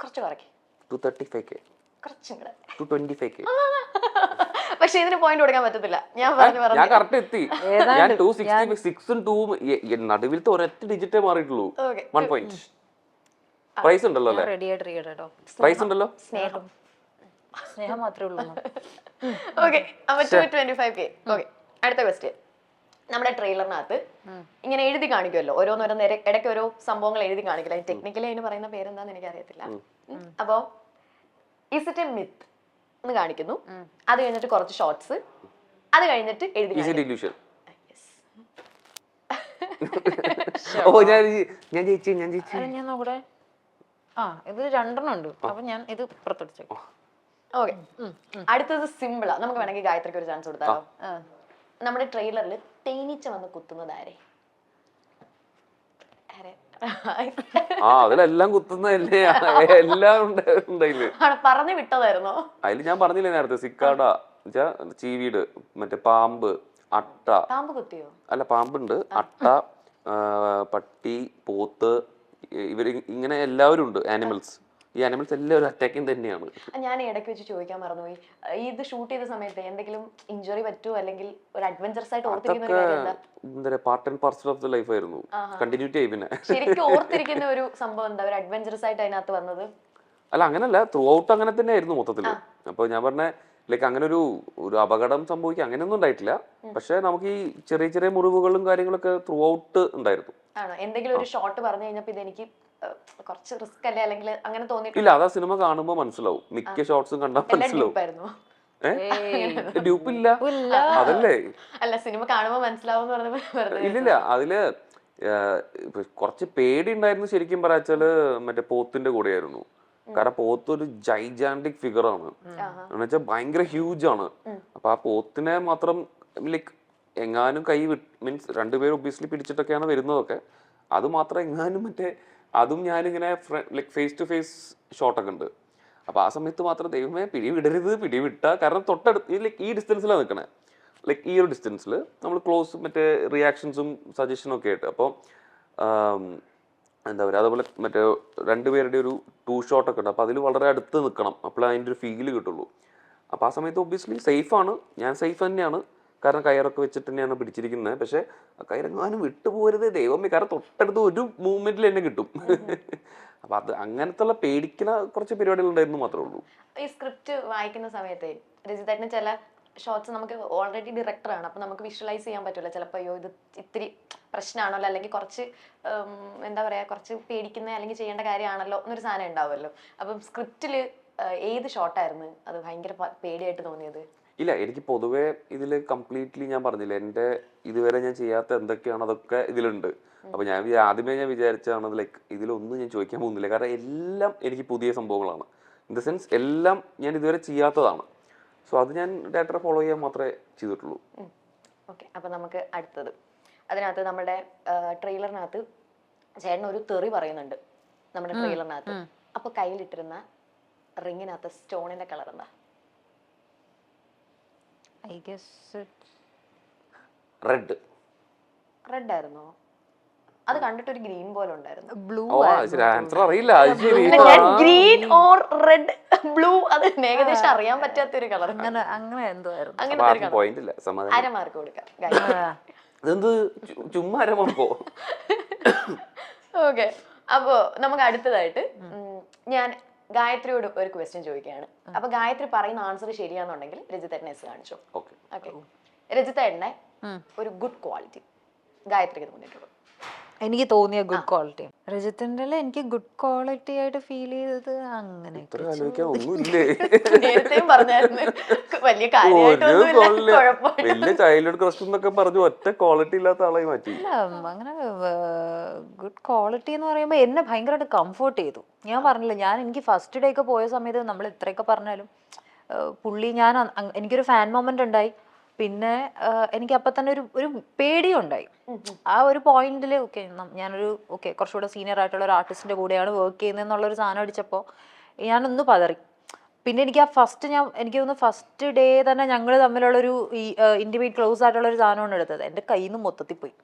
കുറച്ച് കുറയ്ക്ക്. 235K. കുറച്ചും കൂടെ. 225K. പക്ഷെ ഇതിന് പോയിന്റ് കൊടുക്കാൻ പറ്റത്തില്ല. ഞാൻ കറക്റ്റ് എത്തി. ഞാൻ 266 2 നടുവിലത്തെ ഒരൊറ്റ ഡിജിറ്റേ മാറിയിട്ടുള്ളൂ. 1 പോയിന്റ്. പ്രൈസ് ഉണ്ടല്ലോ അല്ലേ? പ്രൈസ് ഉണ്ടല്ലോ. സ്നേഹം മാത്രമേ ഉള്ളൂ. ഓക്കെ, അപ്പൊ 225K. ഓക്കെ, അടുത്ത ക്വസ്റ്റ്യൻ. നമ്മുടെ ട്രെയിലറിനകത്ത് ഇങ്ങനെ എഴുതി കാണിക്കുമല്ലോ, ഓരോന്നോരോന്ന് ഇടയ്ക്ക് ഓരോ സംഭവങ്ങൾ എഴുതി കാണിക്കില്ല. ടെക്നിക്കലി അതിന് പറയുന്ന പേരെന്താന്ന് എനിക്ക് അറിയത്തില്ല. അപ്പൊ ഇസ് ഇറ്റ് എ മിത്ത് എന്ന് കാണിക്കുന്നു. അത് കഴിഞ്ഞിട്ട് കുറച്ച് ഷോർട്സ്, അത് കഴിഞ്ഞിട്ട് എഴുതി ഇത് 2 ഉണ്ട്. അപ്പൊ ഞാൻ ഇത് പുറത്തെടുത്തു. ഓക്കെ, അടുത്തത് സിമ്പിളാ. നമുക്ക് വേണമെങ്കിൽ ഗായത്രിക്ക് ഒരു ചാൻസ് കൊടുത്താലോ? നമ്മുടെ ട്രെയിലറിൽ തേനീച്ച വന്ന് കുത്തുന്നത് ആരെ? അതിലെല്ലാം കുത്തുന്നതല്ലേ, എല്ലാം ഉണ്ടായില്ലേ? പറഞ്ഞു വിട്ടതായിരുന്നോ? അതിൽ ഞാൻ പറഞ്ഞില്ലേ നേരത്തെ, സിക്കാഡ, ചീവീട്, മറ്റേ പാമ്പ്, അട്ട. പാമ്പ് കുത്തിയോ? അല്ല, പാമ്പുണ്ട്, അട്ട, പട്ടി, പോത്ത്, ഇവര് ഇങ്ങനെ എല്ലാവരും ഉണ്ട്. ആനിമൽസ്, ഈ ആനിമൽസ് എല്ലാവരും അറ്റാക്കിങ് തന്നെയാണ്. ഞാൻ ഇടയ്ക്ക് വെച്ച് ചോദിക്കാൻ മറന്നുപോയി, ഇത് ഷൂട്ട് ചെയ്ത സമയത്ത് എന്തെങ്കിലും ഇഞ്ചുറി പറ്റുമോ, അല്ലെങ്കിൽ ഒരു അഡ്വഞ്ചറസ് ആയിട്ട് ഓർത്തിരിക്കുന്ന ഒരു കാര്യം എന്താ? Part and parcel of the life ആയിരുന്നു. കണ്ടിന്യൂറ്റി ആയി. പിന്നെ ശരിക്കും ഓർത്തിരിക്കുന്ന ഒരു സംഭവം എന്താ, ഒരു അഡ്വഞ്ചറസ് ആയിട്ട് അതിനകത്ത് വന്നത്? അല്ല, അങ്ങനല്ല, ത്രൂ ഔട്ട് അങ്ങനെ തന്നെ ആയിരുന്നു മൊത്തത്തില്. അപ്പൊ ഞാൻ പറഞ്ഞ ലൈക്ക് അങ്ങനെ ഒരു അപകടം സംഭവിക്കുക അങ്ങനെയൊന്നും ഉണ്ടായിട്ടില്ല. പക്ഷെ നമുക്ക് ഈ ചെറിയ ചെറിയ മുറിവുകളും കാര്യങ്ങളൊക്കെ ത്രൂ ഔട്ട് ഉണ്ടായിരുന്നു. ആണോ? എന്തെങ്കിലും ഒരു ഷോട്ട് പറഞ്ഞു കഴിഞ്ഞപ്പോ ഇതെനിക്ക് കുറച്ച് റിസ്ക് അല്ലേ, അല്ലെങ്കിൽ അങ്ങനെ തോന്നിയിട്ടില്ല? ഇല്ല, അതാ സിനിമ കാണുമ്പോ മനസ്സിലാവും. മിക്ക ഷോട്ട്സും കണ്ടാൽ മനസ്സിലാവും. ഡ്യൂപ്പില്ല, അതല്ലേ? അല്ല, സിനിമ കാണുമ്പോ മനസ്സിലാവും പറഞ്ഞപ്പോ ഇല്ലില്ല, അതില് കുറച്ച് പേടി ഉണ്ടായിരുന്നു ശരിക്കും പറയാച്ചാല്. മറ്റേ പോത്തിന്റെ കൂടെയായിരുന്നു. കാരണം പോത്ത് ഒരു ജൈജാന്റിക് ഫിഗർ ആണ്, എന്നുവെച്ചാൽ ഭയങ്കര ഹ്യൂജ് ആണ്. അപ്പൊ ആ പോത്തിനെ മാത്രം ലൈക്ക് എങ്ങാനും കൈ മീൻസ് രണ്ടുപേരും ഒബ്വിയസ്ലി പിടിച്ചിട്ടൊക്കെയാണ് വരുന്നതൊക്കെ. അത് മാത്രം എങ്ങാനും മറ്റേ അതും ഞാനിങ്ങനെ ലൈക്ക് ഫേസ് ടു ഫേസ് ഷോട്ടൊക്കെ ഉണ്ട്. അപ്പൊ ആ സമയത്ത് മാത്രം ദൈവമേ പിടിവിടരുത്, പിടിവിട്ട. കാരണം തൊട്ടടുത്ത് ലൈക്ക് ഈ ഡിസ്റ്റൻസിലാണ് നിൽക്കണേ, ലൈക്ക് ഈ ഒരു ഡിസ്റ്റൻസിൽ നമ്മൾ ക്ലോസ് മറ്റേ റിയാക്ഷൻസും സജഷനും ഒക്കെ ആയിട്ട്. അപ്പോൾ എന്താ പറയുക, അതുപോലെ മറ്റേ രണ്ടുപേരുടെ ഒരു 2 ഷോട്ടൊക്കെ ഉണ്ട്. അപ്പോൾ അതിൽ വളരെ അടുത്ത് നിൽക്കണം, അപ്പോഴേ അതിൻ്റെ ഒരു ഫീല് കിട്ടുള്ളൂ. അപ്പോൾ ആ സമയത്ത് ഒബ്വിയസ്ലി സേഫാണ്, ഞാൻ സേഫ് തന്നെയാണ്. കാരണം കയറൊക്കെ വെച്ചിട്ട് തന്നെയാണ് പിടിച്ചിരിക്കുന്നത്. പക്ഷേ കയറെങ്ങാനും വിട്ടുപോകരുത് ദൈവമേ, കാരണം തൊട്ടടുത്ത് ഒരു മൂവ്മെന്റിൽ എന്നെ കിട്ടും. അപ്പൊ അത് അങ്ങനത്തെ പേടിക്കുന്ന കുറച്ച് പരിപാടികൾ ഉണ്ടായിരുന്നു മാത്രമേ ഉള്ളൂ. ഈ സ്ക്രിപ്റ്റ് വായിക്കുന്ന സമയത്ത് രജിതേട്ടന് ചില ഷോർട്സ് നമുക്ക് ഓൾറെഡി ഡയറക്ടറാണ്, അപ്പൊ നമുക്ക് വിഷ്വലൈസ് ചെയ്യാൻ പറ്റില്ല. ചിലപ്പോൾ അയ്യോ ഇത് ഇത്തിരി പ്രശ്നമാണല്ലോ, അല്ലെങ്കിൽ കുറച്ച് എന്താ പറയാ, കുറച്ച് പേടിക്കുന്ന അല്ലെങ്കിൽ ചെയ്യേണ്ട കാര്യമാണല്ലോ എന്നൊരു സാധനം ഉണ്ടാവുമല്ലോ. അപ്പം സ്ക്രിപ്റ്റില് ഏത് ഷോട്ടായിരുന്നു അത് ഭയങ്കര പേടിയായിട്ട് തോന്നിയത്? ഇല്ല, എനിക്ക് പൊതുവേ ഇതിൽ കംപ്ലീറ്റ്ലി ഞാൻ പറഞ്ഞില്ല, എൻ്റെ ഇതുവരെ ഞാൻ ചെയ്യാത്ത എന്തൊക്കെയാണ് അതൊക്കെ ഇതിലുണ്ട്. അപ്പൊ ഞാൻ ആദ്യമേ വിചാരിച്ചതാണ് ലൈക്ക് ഇതിലൊന്നും ഞാൻ ചോദിക്കാൻ പോകുന്നില്ല. കാരണം എല്ലാം എനിക്ക് പുതിയ സംഭവങ്ങളാണ്. ഇൻ ദ സെൻസ് എല്ലാം ഞാൻ ഇതുവരെ ചെയ്യാത്തതാണ്. സോ അത് ഞാൻ ഡയറക്ടറെ ഫോളോ ചെയ്യാൻ മാത്രമേ ചെയ്തിട്ടുള്ളൂ. ഓക്കെ, അപ്പൊ നമുക്ക് അടുത്തത്, അതിനകത്ത് നമ്മുടെ ട്രെയിലറിനകത്ത് ചേട്ടൻ ഒരു തെറി പറയുന്നുണ്ട് നമ്മുടെ ട്രെയിലറിനകത്ത്. അപ്പൊ കയ്യിലിട്ടിരുന്ന റിങ്ങിനകത്ത് സ്റ്റോണിന്റെ കളർ എന്താ? I guess red. റെഡ് ആയിരുന്നോ? അത് കണ്ടിട്ട് ഒരു ഗ്രീൻ പോലെ ഉണ്ടായിരുന്നു. ബ്ലൂ ആൻസർ അറിയില്ല. ഗ്രീൻ ഓർ റെഡ് ബ്ലൂ, അത് ഏകദേശം അറിയാൻ പറ്റാത്ത ഒരു കളർ. അങ്ങനെ എന്തോ ആയിരുന്നു. അങ്ങനെ പോയിന്റ് ഇല്ല, സമാധാനം. 1/2 മാർക്ക് കൊടുക്കാം. ഇതെന്ത് ചുമ്മാ 1/2 മാർക്കോ? ഓക്കെ, അപ്പോ നമുക്ക് അടുത്തതായിട്ട് ഞാൻ ഗായത്രിയോട് ഒരു ക്വസ്റ്റ്യൻ ചോദിക്കുകയാണ്. അപ്പൊ ഗായത്രി പറയുന്ന ആൻസർ ശരിയാണെന്നുണ്ടെങ്കിൽ രജിതേട്ടനെ എസ് കാണിച്ചു. ഓക്കെ, രജിതേട്ടനെ ഒരു ഗുഡ് ക്വാളിറ്റി ഗായത്രിക്ക് തോന്നിയിട്ടുള്ളൂ. എനിക്ക് തോന്നിയ ഗുഡ് ക്വാളിറ്റി രജിത്തിന്റെ എനിക്ക് ഗുഡ് ക്വാളിറ്റി ആയിട്ട് ഫീൽ ചെയ്തത് അങ്ങനെ നേരത്തെയും പറഞ്ഞായിരുന്നു വലിയ കാര്യമായിട്ടൊന്നുമില്ല, വലിയ ചൈൽഡ്ഹുഡ് ക്രഷ് എന്നൊക്കെ പറഞ്ഞു ഒറ്റ ക്വാളിറ്റി ഇല്ലാത്ത ആളായി മാറ്റി. അങ്ങനെ ഗുഡ് ക്വാളിറ്റി എന്ന് പറയുമ്പോൾ എന്നെ ഭയങ്കരമായിട്ട് കംഫർട്ട് ചെയ്തു. ഞാൻ പറഞ്ഞില്ല, എനിക്ക് ഫസ്റ്റ് ഡേ ഒക്കെ പോയ സമയത്ത് നമ്മൾ എത്രയൊക്കെ പറഞ്ഞാലും പുള്ളി എനിക്കൊരു ഫാൻ മൊമെന്റ് ഉണ്ടായി. പിന്നെ എനിക്ക് അപ്പം തന്നെ ഒരു പേടിയും ഉണ്ടായി. ആ ഒരു പോയിന്റിൽ ഞാനൊരു കുറച്ചുകൂടെ സീനിയർ ആയിട്ടുള്ള ഒരു ആർട്ടിസ്റ്റിന്റെ കൂടെയാണ് വർക്ക് ചെയ്യുന്നത് എന്നുള്ളൊരു സാധനം അടിച്ചപ്പോൾ ഞാനൊന്ന് പതറി. പിന്നെ എനിക്ക് എനിക്ക് തോന്നുന്നു ഫസ്റ്റ് ഡേ തന്നെ ഞങ്ങൾ തമ്മിലുള്ളൊരു ഇന്റിമേറ്റ് ക്ലോസ് ആയിട്ടുള്ള ഒരു സാധനമാണ് എടുത്തത്. എൻ്റെ കയ്യിൽ നിന്ന് മൊത്തത്തിൽ പോയി.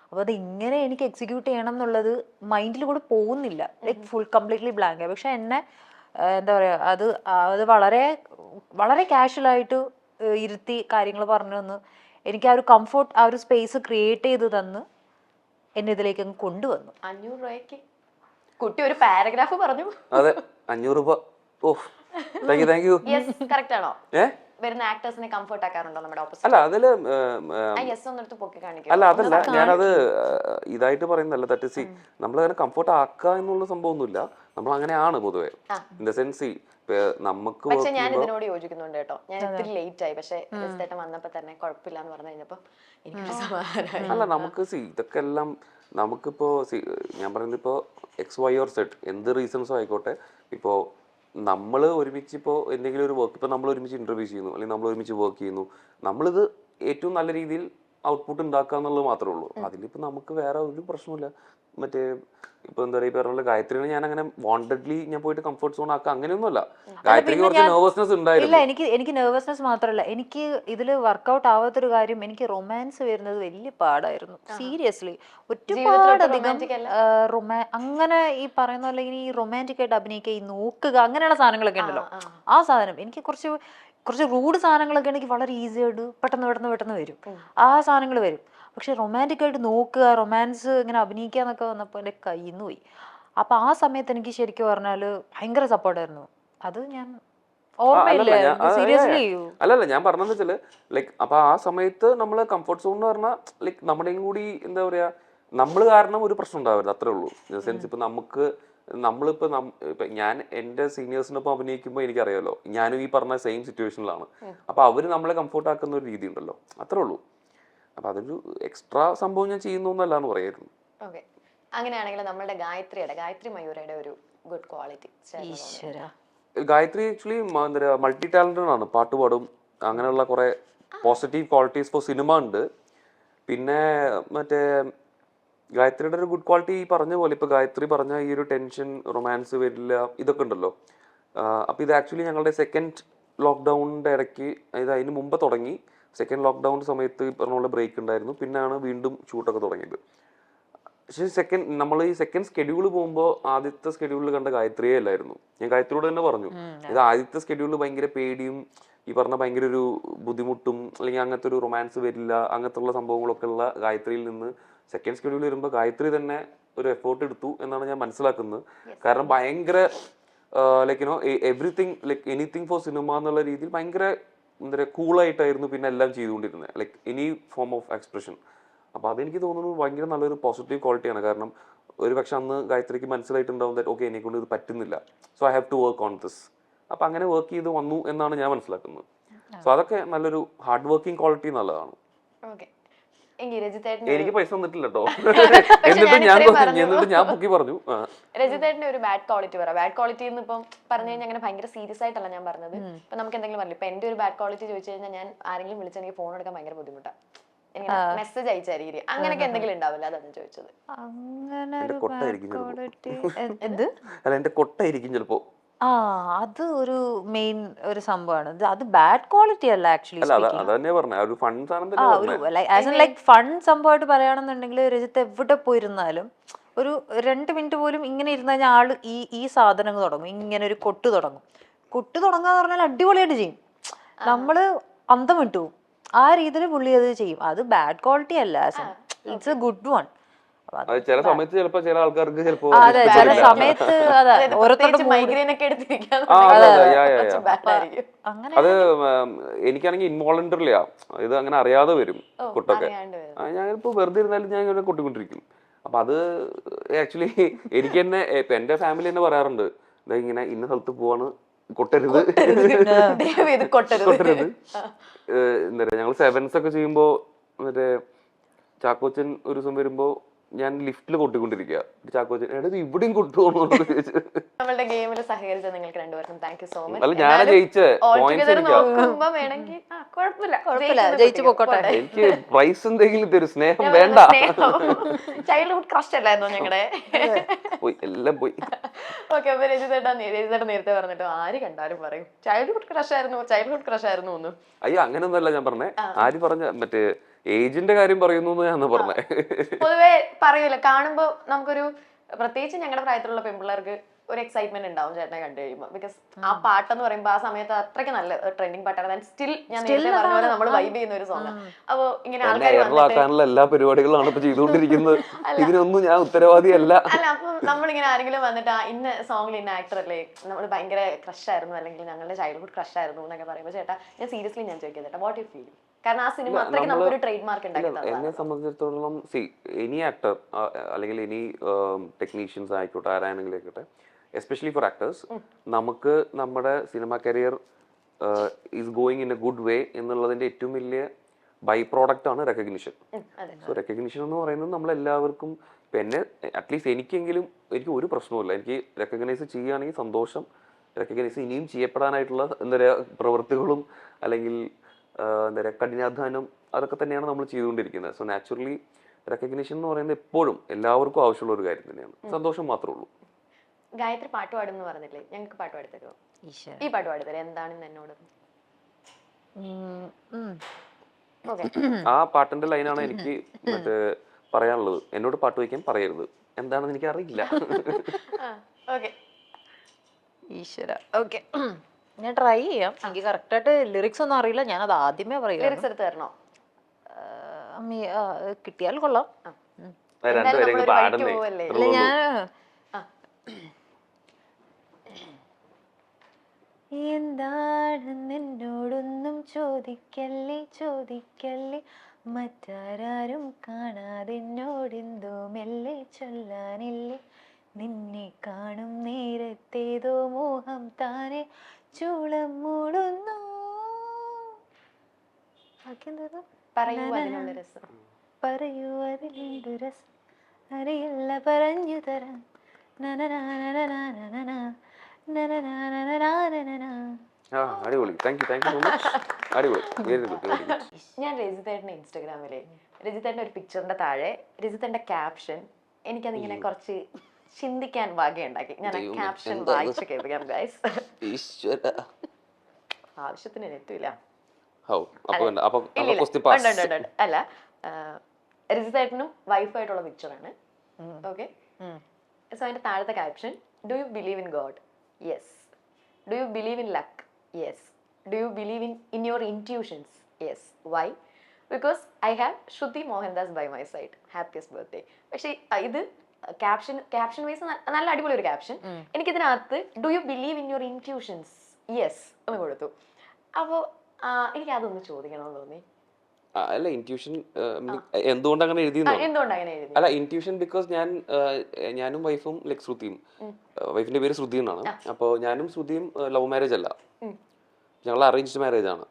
അപ്പോൾ അത് ഇങ്ങനെ എനിക്ക് എക്സിക്യൂട്ട് ചെയ്യണം എന്നുള്ളത് മൈൻഡിൽ കൂടെ പോകുന്നില്ല, ലൈക്ക് കംപ്ലീറ്റ്ലി ബ്ലാങ്ക് ആയി. പക്ഷെ എന്നെ എന്താ പറയുക, അത് വളരെ വളരെ കാഷ്വലായിട്ട് ഇരുത്തി കാര്യങ്ങൾ പറഞ്ഞു തന്ന് എനിക്ക് ആ ഒരു കംഫോർട്ട്, ആ ഒരു സ്പേസ് ക്രിയേറ്റ് ചെയ്ത് തന്ന് എന്നെ ഇതിലേക്ക് അങ്ങ് കൊണ്ടുവന്നു. 500 രൂപയ്ക്ക് കുട്ടി ഒരു പാരഗ്രാഫ് പറഞ്ഞു. അതെ, 500 രൂപ. ഓ, താങ്ക് യു. യെസ്, കറക്റ്റ് ആണോ? വരുന്ന ആക്ടേഴ്സിനെ കംഫർട്ട് ആക്കാറുണ്ടോ നമ്മുടെ ഓപ്പോസിറ്റ്? അല്ല, അതില് യെസ് ഒന്നെടുത്ത് പൊക്കി കാണിക്കും. അല്ല, അതല്ല, ഞാനത് ഇതായിട്ട് പറയുന്നല്ല. ദാറ്റ് സി നമ്മളങ്ങനെ കംഫർട്ട് ആക്കുക എന്നുള്ള സംഭവമൊന്നുമില്ല. നമ്മൾ അങ്ങനെയാണ് പൊതുവെ. ഇൻ ദ സെൻസ് നമുക്ക്. പക്ഷെ ഞാൻ ഇതിനോട് യോജിക്കുന്നുണ്ട് കേട്ടോ. ഞാൻ ഇത്തിരി ലേറ്റ് ആയി, പക്ഷെ രജിതേട്ടൻ വന്നപ്പോ തന്നെ കുഴപ്പമില്ല എന്ന് പറഞ്ഞു കഴിഞ്ഞപ്പോ എനിക്കൊരു സമാധാനമായി. അല്ല, നമുക്ക് ഇതൊക്കെ എല്ലാം നമുക്കിപ്പോ ഞാൻ പറയുന്നത് ഇപ്പോ XY or Z എന്ത് റീസൺസും ആയിക്കോട്ടെ, ഇപ്പോ നമ്മൾ ഒരുമിച്ച് ഇപ്പോൾ എന്തെങ്കിലും ഒരു വർക്ക്, ഇപ്പോൾ നമ്മൾ ഒരുമിച്ച് ഇൻ്റർവ്യൂ ചെയ്യുന്നു അല്ലെങ്കിൽ നമ്മൾ ഒരുമിച്ച് വർക്ക് ചെയ്യുന്നു, നമ്മളിത് ഏറ്റവും നല്ല രീതിയിൽ ഔട്ട്പുട്ട് ഉണ്ടാക്കുക എന്നുള്ളത് മാത്രമേ ഉള്ളൂ. അതിലിപ്പോൾ നമുക്ക് വേറെ ഒരു പ്രശ്നമില്ല. മറ്റേ ഇപ്പൊ എന്താ പറയുക, പറഞ്ഞ ഗായത്രിനെ ഞാൻ അങ്ങനെ വാണ്ടഡ്ലി ഞാൻ പോയിട്ട് കംഫർട്ട് സോൺ ആക്കുക അങ്ങനെയൊന്നുമല്ല. ഗായത്രിക്ക് കുറച്ച് നെർവസ്നെസ് ഇല്ല, ഉണ്ടായിരുന്നു. എനിക്ക് നെർവസ്നെസ് മാത്രമല്ല, എനിക്ക് ഇതിൽ വർക്കൗട്ട് ആവാത്തൊരു കാര്യം, എനിക്ക് റൊമാൻസ് വരുന്നത് വലിയ പാടായിരുന്നു. സീരിയസ്ലി ഒരുപാടധികം അങ്ങനെ ഈ പറയുന്ന പോലെ ഈ റൊമാൻറ്റിക് ആയിട്ട് അഭിനയിക്കുക, ഈ നോക്കുക, അങ്ങനെയുള്ള സാധനങ്ങളൊക്കെ ഉണ്ടല്ലോ. ആ സാധനം എനിക്ക് കുറച്ച് റൂഡ് സാധനങ്ങളൊക്കെ എനിക്ക് വളരെ ഈസി ആയിട്ട് പെട്ടെന്ന് വരും. ആ സാധനങ്ങൾ വരും. പക്ഷെ റൊമാൻറ്റിക് ആയിട്ട് നോക്കുക, റൊമാൻസ് ഇങ്ങനെ അഭിനയിക്കുക എന്നൊക്കെ വന്നപ്പോൾ എൻ്റെ കയ്യിൽ നിന്ന് പോയി. അപ്പൊ ആ സമയത്ത് എനിക്ക് ശരിക്കും പറഞ്ഞാൽ ഭയങ്കര സപ്പോർട്ടായിരുന്നു. അത് ഞാൻ സീരിയസ്ലി അല്ലല്ല ഞാൻ പറഞ്ഞതെന്ന് വെച്ചാല് ലൈക്ക് അപ്പൊ ആ സമയത്ത് നമ്മള് കംഫർട്ട് സോൺ എന്ന് പറഞ്ഞാൽ ലൈക്ക് നമ്മുടെയും കൂടി എന്താ പറയാ, നമ്മൾ കാരണം ഒരു പ്രശ്നം ഉണ്ടാവരുത്, അത്രേ ഉള്ളൂ. ഇൻ ദ സെൻസ് ഇപ്പൊ നമ്മളിപ്പോ ഞാൻ എന്റെ സീനിയേഴ്സിനൊപ്പം അഭിനയിക്കുമ്പോൾ എനിക്കറിയാലോ, ഞാനും ഈ പറഞ്ഞ സെയിം സിറ്റുവേഷനിലാണ്. അപ്പൊ അവര് നമ്മളെ കംഫർട്ട് ആക്കുന്ന ഒരു രീതി ഉണ്ടല്ലോ, അത്രേ ഉള്ളൂ. അപ്പൊ അതൊരു എക്സ്ട്രാ സംഭവം ഞാൻ ചെയ്യുന്നൊന്നല്ല എന്ന് പറയായിരുന്നു. ഓക്കെ, അങ്ങനെയാണെങ്കിൽ നമ്മളുടെ ഗായത്രി മയൂരയുടെ ഒരു ഗുഡ് ക്വാളിറ്റി. ഗായത്രി ആക്ച്വലി എന്താ മൾട്ടി ടാലന്റഡ് ആണ്, പാട്ട് പാടും, അങ്ങനെയുള്ള കുറെ പോസിറ്റീവ് ക്വാളിറ്റീസ് ഫോർ സിനിമ ഉണ്ട്. പിന്നെ മറ്റേ ഗായത്രിയുടെ ഒരു ഗുഡ് ക്വാളിറ്റി ഈ പറഞ്ഞ പോലെ ഇപ്പൊ ഗായത്രി പറഞ്ഞ ഈ ഒരു ടെൻഷൻ, റൊമാൻസ് വരില്ല, ഇതൊക്കെ ഉണ്ടല്ലോ. അപ്പൊ ഇത് ആക്ച്വലി ഞങ്ങളുടെ സെക്കൻഡ് ലോക്ക്ഡൌണിന്റെ ഇടയ്ക്ക്, അതായത് അതിന് മുമ്പ് തുടങ്ങി. സെക്കൻഡ് ലോക്ക്ഡൌൺ സമയത്ത് ഈ പറഞ്ഞ പോലെ ബ്രേക്ക് ഉണ്ടായിരുന്നു, പിന്നെയാണ് വീണ്ടും ഷൂട്ടൊക്കെ തുടങ്ങിയത്. പക്ഷേ നമ്മൾ ഈ സെക്കൻഡ് സ്കെഡ്യൂൾ പോകുമ്പോൾ ആദ്യത്തെ സ്കെഡ്യൂളിൽ കണ്ട ഗായത്രിയെ അല്ലായിരുന്നു. ഞാൻ ഗായത്രിയോട് തന്നെ പറഞ്ഞു, ഇത് ആദ്യത്തെ സ്കെഡ്യൂളിൽ ഭയങ്കര പേടിയും ഈ പറഞ്ഞ ഭയങ്കര ഒരു ബുദ്ധിമുട്ടും അല്ലെങ്കിൽ അങ്ങനത്തെ ഒരു റൊമാൻസ് വരില്ല, അങ്ങനത്തെ ഉള്ള സംഭവങ്ങളൊക്കെ ഉള്ള ഗായത്രിയിൽ നിന്ന് സെക്കൻഡ് സ്കെഡ്യൂൾ വരുമ്പോൾ ഗായത്രി തന്നെ ഒരു എഫേർട്ട് എടുത്തു എന്നാണ് ഞാൻ മനസ്സിലാക്കുന്നത്. കാരണം ഭയങ്കര like you know everything like anything four cinema എന്നുള്ള രീതിയിൽ ഭയങ്കര എന്താ പറയുക കൂളായിട്ടായിരുന്നു പിന്നെ എല്ലാം ചെയ്തുകൊണ്ടിരുന്നത്, like any form of expression. അപ്പൊ അതെനിക്ക് തോന്നുന്നു ഭയങ്കര നല്ലൊരു പോസിറ്റീവ് ക്വാളിറ്റിയാണ്. കാരണം ഒരു പക്ഷെ അന്ന് ഗായത്രിക്ക് മനസ്സിലായിട്ടുണ്ടാവും ദാറ്റ് ഓക്കെ എന്നെ കൊണ്ട് ഇത് പറ്റുന്നില്ല, so I have to work on this. അപ്പൊ അങ്ങനെ വർക്ക് ചെയ്ത് വന്നു എന്നാണ് ഞാൻ മനസ്സിലാക്കുന്നത്. സോ അതൊക്കെ നല്ലൊരു ഹാർഡ് വർക്കിംഗ് ക്വാളിറ്റി നല്ലതാണ്. എനിക്ക് പൈസ തന്നിട്ടില്ല കേട്ടോ, എന്നിട്ട് ഞാൻ പൊക്കി പറഞ്ഞു. രജിതേട്ടന്റെ ഒരു ബാഡ് ക്വാളിറ്റി പറ. ബാഡ് ക്വാളിറ്റി എന്ന് ഇപ്പം പറഞ്ഞു കഴിഞ്ഞാൽ അങ്ങനെ ഭയങ്കര സീരിയസ് ആയിട്ടല്ല ഞാൻ പറഞ്ഞത്. ഇപ്പൊ നമുക്ക് എന്തെങ്കിലും പറഞ്ഞില്ല, ഇപ്പൊ എന്റെ ഒരു ബാഡ് ക്വാളിറ്റി ചോദിച്ചു കഴിഞ്ഞാൽ ഞാൻ ആരെങ്കിലും വിളിച്ചാൽ എനിക്ക് ഫോൺ എടുക്കാൻ ഭയങ്കര ബുദ്ധിമുട്ടാണ്, എനിക്ക് മെസ്സേജ് അയച്ചായിരിക്കും, അങ്ങനെയൊക്കെ എന്തെങ്കിലും ഉണ്ടാവില്ല, അതാണ് ചോദിച്ചത്. എന്റെ കൊട്ടായിരിക്കും ചിലപ്പോ. അത് ഒരു മെയിൻ ഒരു സംഭവമാണ്. അത് ബാഡ് ക്വാളിറ്റി അല്ല ആക്ച്വലി. ഫൺ സംഭവമായിട്ട് പറയുകയാണെന്നുണ്ടെങ്കിൽ രജിത്ത് എവിടെ പോയിരുന്നാലും ഒരു 2 മിനിറ്റ് പോലും ഇങ്ങനെ ഇരുന്ന് കഴിഞ്ഞാൽ ആള് ഈ സാധനങ്ങൾ തുടങ്ങും, ഇങ്ങനെ ഒരു കൊട്ട് തുടങ്ങാന്ന് പറഞ്ഞാൽ അടിപൊളിയായിട്ട് ചെയ്യും. നമ്മള് അന്തം വിട്ടു ആ രീതിയിൽ പുള്ളി അത് ചെയ്യും. അത് ബാഡ് ക്വാളിറ്റി അല്ല, ഇറ്റ്സ് എ ഗുഡ് വൺ. ചില സമയത്ത് ചിലപ്പോ ചില ആൾക്കാർക്ക് ചിലപ്പോ ചില സമയത്ത് അത് എനിക്കാണെങ്കിൽ ഇൻവോളണ്ടറിയാ, ഇത് അങ്ങനെ അറിയാതെ വരും കുട്ടൊക്കെ. ഞാൻ ഇപ്പൊ വെറുതെ ഇരുന്നാലും ഞാൻ ഇങ്ങനെ കൊട്ടിക്കൊണ്ടിരിക്കും. അപ്പൊ അത് ആക്ച്വലി എനിക്ക് തന്നെ ഇപ്പൊ എന്റെ ഫാമിലി തന്നെ പറയാറുണ്ട്, ഇങ്ങനെ ഇന്ന സ്ഥലത്ത് പോവാണ്, കൊട്ടരുത്. എന്താ പറയാ, ഞങ്ങൾ സെവൻസ് ഒക്കെ ചെയ്യുമ്പോ മറ്റേ ചാക്കോച്ചൻ ഒരു ദിവസം വരുമ്പോ ഞാൻ ലിഫ്റ്റിൽ കൊട്ടിക്കൊണ്ടിരിക്കുക, ചാക്കോച്ചൻ എടാ ഇവിടെയും കൊട്ടുപോകണോ ചോദിച്ചു. നമ്മളുടെ ഗെയിമിൽ സഹകരിച്ച നിങ്ങൾക്ക് രണ്ടുപേർക്കും താങ്ക് യു സോ മച്ച്. അല്ല ഞാനാ ജയിച്ചേ, എനിക്ക് പ്രൈസ് എന്തെങ്കിലും തരും, സ്നേഹം വേണ്ട. ചൈൽഡ്ഹുഡ് ക്രഷ് അല്ലായിരുന്നോ ഞങ്ങളുടെ? എല്ലാം പോയി. ഓക്കെ, അപ്പൊ രജിതേട്ടൻ നേരത്തെ പറഞ്ഞിട്ടോ ആര് കണ്ടാലും പറയും ചൈൽഡ്ഹുഡ് ക്രഷ് ആയിരുന്നു ഒന്നും. അയ്യോ അങ്ങനെയൊന്നുമല്ല ഞാൻ പറഞ്ഞേ, ആര് പറഞ്ഞ മറ്റേ ഏജിന്റെ കാര്യം പറയുന്നു ഞാൻ പറഞ്ഞേ. പൊതുവെ പറയൂല, കാണുമ്പോ നമുക്കൊരു പ്രത്യേകിച്ച് ഞങ്ങളുടെ പ്രായത്തിലുള്ള പെൺപിള്ളേർക്ക് ഒരു എക്സൈറ്റ്മെന്റ് ഉണ്ടാവും ചേട്ടനെ കണ്ടു കഴിയുമ്പോൾ. ബിക്കോസ് ആ പാട്ടെന്ന് പറയുമ്പോൾ ആ സമയത്ത് അത്രയ്ക്ക് നല്ല ട്രെൻഡിങ് പാട്ടാണ്. സ്റ്റിൽ ഞാൻ നേരത്തെ പറഞ്ഞ പോലെ നമ്മൾ വൈബ് ചെയ്യുന്ന ഒരു സോങ്. അപ്പൊ ഇങ്ങനെ ആൾക്കാർ എല്ലാ പരിപാടികളാണ് ഇപ്പൊ ചെയ്തുകൊണ്ടിരിക്കുന്നത്, ഇതിനൊന്നും ഞാൻ ഉത്തരവാദിയല്ല. അല്ല, അപ്പൊ നമ്മളിങ്ങനെ ആരെങ്കിലും വന്നിട്ട് ഇന്ന സോങ്ങിൽ ഇന്ന ആക്ടർ അല്ലേ നമ്മൾ ഭയങ്കര ക്രഷ് ആയിരുന്നു, അല്ലെങ്കിൽ ഞങ്ങളുടെ ചൈൽഡ്ഹുഡ് ക്രഷ് ആയിരുന്നു എന്നൊക്കെ പറയുമ്പോൾ ചേട്ടാ ഞാൻ സീരിയസ്ലി ഞാൻ ചോദിക്കാം ചേട്ടാ വാട്ട് യു ഫീൽ? കാരണം ആ സിനിമ അത്രയ്ക്ക് നമുക്കൊരു ട്രേഡ് മാർക്ക് ഉണ്ടാക്കി. എന്നെ സംബന്ധിച്ചിടത്തോളം എനി ആക്ടർ അല്ലെങ്കിൽ എനി ടെക്നീഷ്യൻസ് ആയിക്കോട്ടെ, ആരാണെങ്കിലും ആയിക്കോട്ടെ, എസ്പെഷ്യലി ഫോർ ആക്ടേഴ്സ്, നമുക്ക് നമ്മുടെ cinema career is going in A good way എന്നുള്ളതിന്റെ ഏറ്റവും വലിയ ബൈ പ്രോഡക്റ്റ് ആണ് റെക്കഗ്നിഷൻ. സോ റെക്കഗ്നിഷൻ എന്ന് പറയുന്നത് നമ്മളെല്ലാവർക്കും, ഇപ്പം എന്നെ അറ്റ്ലീസ്റ്റ് എനിക്കെങ്കിലും എനിക്ക് ഒരു പ്രശ്നവുമില്ല, എനിക്ക് റെക്കഗ്നൈസ് ചെയ്യുകയാണെങ്കിൽ സന്തോഷം, റെക്കഗ്നൈസ് ഇനിയും ചെയ്യപ്പെടാനായിട്ടുള്ള എന്താ പറയുക പ്രവൃത്തികളും അല്ലെങ്കിൽ എന്താ പറയുക കഠിനാധ്വാനം അതൊക്കെ തന്നെയാണ് നമ്മൾ ചെയ്തുകൊണ്ടിരിക്കുന്നത്. സോ നാച്ചുറലി റെക്കഗ്നേഷൻ എന്ന് പറയുന്നത് എപ്പോഴും എല്ലാവർക്കും ആവശ്യമുള്ള ഒരു കാര്യം തന്നെയാണ്. സന്തോഷം മാത്രമേ ഉള്ളൂ. ഗായത്രി പാട്ട് പാടും എന്ന് പറഞ്ഞില്ലേ, ഞങ്ങൾക്ക് പാട്ട് പാടിത്തരുമോ? ഈ പാട്ട് പാടിത്തരാം, എന്താണെന്ന് എന്നോട്. ആ പാട്ടിന്റെ ലൈനാണ് എനിക്ക് മറ്റേ പറയാനുള്ളത്. എന്നോട് പാട്ട് വയ്ക്കാൻ പറയരുത്, എന്താണെന്ന് എനിക്ക് അറിയില്ല. ഈശ്വര. ഓക്കെ, ഞാൻ ട്രൈ ചെയ്യാം. എനിക്ക് കറക്റ്റ് ആയിട്ട് ലിറിക്സ് ഒന്നും അറിയില്ല, ഞാൻ അത് ആദ്യമേ പറയാം. ലിറിക്സ് എടുത്ത് തരണോ? കിട്ടിയാൽ കൊള്ളാം. രണ്ടുപേരും പാടുന്നേ. അല്ല, ഞാൻ എന്താണ് എന്നോടൊന്നും ചോദിക്കല്ലേ ചോദിക്കല്ലേ, മറ്റാരും കാണാതെ എന്നോടെന്തോ മെല്ലെ ചൊല്ലാനില്ലേ, നിന്നെ കാണും നേരത്തേതോ മോഹം താനെ ചൂളം മൂടുന്നു. പറയൂ അതിനുള്ള രസം, പറയൂ അതിലെന്തു രസം, അറിയില്ല പറഞ്ഞു തരാൻ. അടിപൊളി, താങ്ക് യു സോ മച്ച്. അടിപൊളി, വെരി ഗുഡ്, വെരി ഗുഡ്. ഞാൻ രജിതേട്ടന്റെ ഇൻസ്റ്റാഗ്രാമിലെ രജിതേട്ടന്റെ ഒരു പിക്ചറിന്റെ താഴെ രജിതേട്ടന്റെ ക്യാപ്ഷൻ എനിക്കതിങ്ങനെ കുറച്ച് ചിന്തിക്കാൻ വകയുണ്ടാക്കി. ഞാൻ ആ ക്യാപ്ഷൻ വായിച്ചു കേൾപ്പിക്കാം ഗൈസ്. ആവശ്യത്തിന് നെറ്റില്ല. അല്ല, രജിതേട്ടനും വൈഫായിട്ടുള്ള പിക്ചറാണ്. ഓക്കെ, സോ അതിന്റെ താഴത്തെ caption, do you believe in God? Yes. Do you believe in luck? Yes. Do you believe in your intuitions? Yes. Why? Because I have Shruti Mohandas by my side. Happiest birthday. പക്ഷേ ഇത് ക്യാപ്ഷൻ വൈസ് നല്ല അടിപൊളി ഒരു ക്യാപ്ഷൻ. എനിക്കിതിനകത്ത് do you believe in your intuitions? Yes എന്ന് കൊടുത്തു. അപ്പോൾ എനിക്ക് അതൊന്ന് ചോദിക്കണമെന്ന് തോന്നി. അല്ല, ഇൻറ്റ്യൂഷൻ എന്തുകൊണ്ട് അങ്ങനെ എഴുതിയെന്നോ? അല്ല, ഇൻറ്റ്യൂഷൻ ബിക്കോസ് ഞാനും വൈഫും ലൈക് ശ്രുതിയും, വൈഫിന്റെ പേര് ശ്രുതി എന്നാണ്. അപ്പോൾ ഞാനും ശ്രുതിയും ലവ് മാരേജ് അല്ല, ഞങ്ങൾ അറേഞ്ച്ഡ് മാരേജ് ആണ്.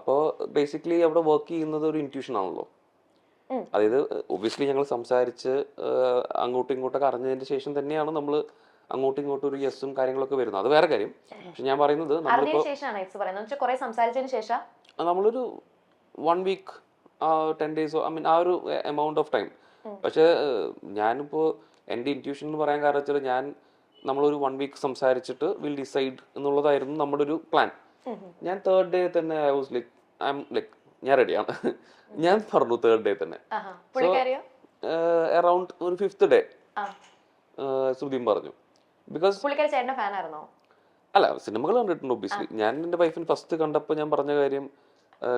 അപ്പോൾ ബേസിക്കലി അവിടെ വർക്ക് ചെയ്യുന്നത് ഒരു ഇൻറ്റ്യൂഷൻ ആണല്ലോ. അതായത് ഒബ്വിയസ്ലി ഞങ്ങൾ സംസാരിച്ച് അങ്ങോട്ടും ഇങ്ങോട്ടൊക്കെ അറിഞ്ഞതിന് ശേഷം തന്നെയാണ് നമ്മൾ അങ്ങോട്ടും ഇങ്ങോട്ടും ഒരു യെസ്സും കാര്യങ്ങളൊക്കെ വരുന്നത്. അത് വേറെ കാര്യം. പക്ഷെ ഞാൻ പറയുന്നത് നമ്മളൊരു 1 week 10 days ഐ മീൻ ആ ഒരു എമൗണ്ട് ഓഫ് ടൈം. പക്ഷെ ഞാനിപ്പോൾ എൻ്റെ ഇൻറ്റ്യൂഷൻ എന്ന് പറയാൻ കാരണം വെച്ചാൽ നമ്മളൊരു 1 week സംസാരിച്ചിട്ട് വിൽ ഡിസൈഡ് എന്നുള്ളതായിരുന്നു നമ്മുടെ ഒരു പ്ലാൻ. ഞാൻ 3rd day തന്നെ ഐ വാസ് ലൈക്ക് ഞാൻ റെഡിയാണ്. ഞാൻ പറഞ്ഞു 3rd day തന്നെ. അറൌണ്ട് ഒരു 5th day ശ്രുതിയും പറഞ്ഞു. ബിക്കോസ് അല്ല, സിനിമകൾ കണ്ടിട്ടുണ്ട് ഒബ്വിയസ്ലി. ഞാൻ എൻ്റെ വൈഫിന് ഫസ്റ്റ് കണ്ടപ്പോൾ ഞാൻ പറഞ്ഞ കാര്യം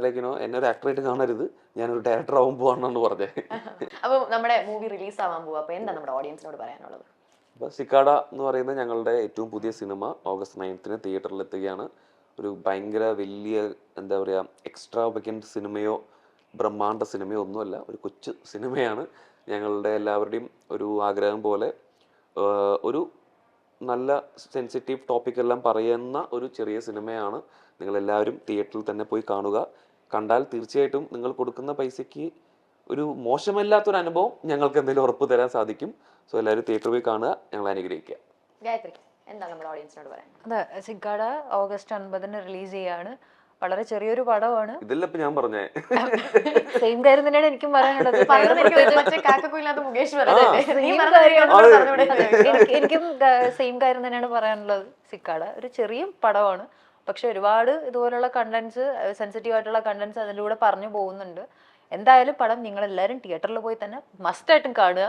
ലൈക്ക് എന്നെ ഒരു ആക്ടറായിട്ട് കാണരുത്, ഞാനൊരു ഡയറക്ടർ ആവാൻ പോവാണെന്നാണ് പറഞ്ഞത്. അപ്പോൾ നമ്മുടെ മൂവി റിലീസ് ആവാൻ പോവാ. അപ്പോൾ എന്താ നമ്മുടെ ഓഡിയൻസിനോട് പറയാനുള്ളത്? അപ്പോൾ സിക്കാഡ എന്ന് പറയുന്നത് ഞങ്ങളുടെ ഏറ്റവും പുതിയ സിനിമ August 9th തിയേറ്ററിൽ എത്തുകയാണ്. ഒരു ഭയങ്കര വലിയ എന്താ പറയുക എക്സ്ട്രാവഗന്റ് സിനിമയോ ബ്രഹ്മാണ്ഡ സിനിമയോ ഒന്നുമല്ല, ഒരു കൊച്ചു സിനിമയാണ്. ഞങ്ങളുടെ എല്ലാവരുടെയും ഒരു ആഗ്രഹം പോലെ ഒരു നല്ല സെൻസിറ്റീവ് ടോപ്പിക്കെല്ലാം പറയുന്ന ഒരു ചെറിയ സിനിമയാണ്. നിങ്ങളെല്ലാവരും തിയേറ്ററിൽ തന്നെ പോയി കാണുക. കണ്ടാൽ തീർച്ചയായിട്ടും നിങ്ങൾ കൊടുക്കുന്ന പൈസയ്ക്ക് ഒരു മോശമല്ലാത്തൊരു അനുഭവം ഞങ്ങൾക്ക് എന്തെങ്കിലും ഉറപ്പ് തരാൻ സാധിക്കും. സോ എല്ലാവരും തിയേറ്ററിൽ പോയി കാണുക, ഞങ്ങൾ അനുഗ്രഹിക്കുക. അതെ, സിക്കാഡ August 9 റിലീസ് ചെയ്യാണ്. വളരെ ചെറിയൊരു പടമാണ്. ഇതല്ല ഇപ്പൊ ഞാൻ പറഞ്ഞേ, സെയിം കാര്യം തന്നെയാണ് എനിക്കും പറയാനുള്ളത്. എനിക്കും സെയിം കാര്യം തന്നെയാണ് പറയാനുള്ളത്. സിക്കാഡ ഒരു ചെറിയ പടമാണ്, പക്ഷെ ഒരുപാട് ഇതുപോലുള്ള കണ്ടന്റ്സ്, സെൻസിറ്റീവ് ആയിട്ടുള്ള കണ്ടന്റ്സ് അതിൻ്റെ കൂടെ പറഞ്ഞു പോകുന്നുണ്ട്. എന്തായാലും പടം നിങ്ങൾ എല്ലാവരും തിയേറ്ററിൽ പോയി തന്നെ മസ്റ്റായിട്ടും കാണുക.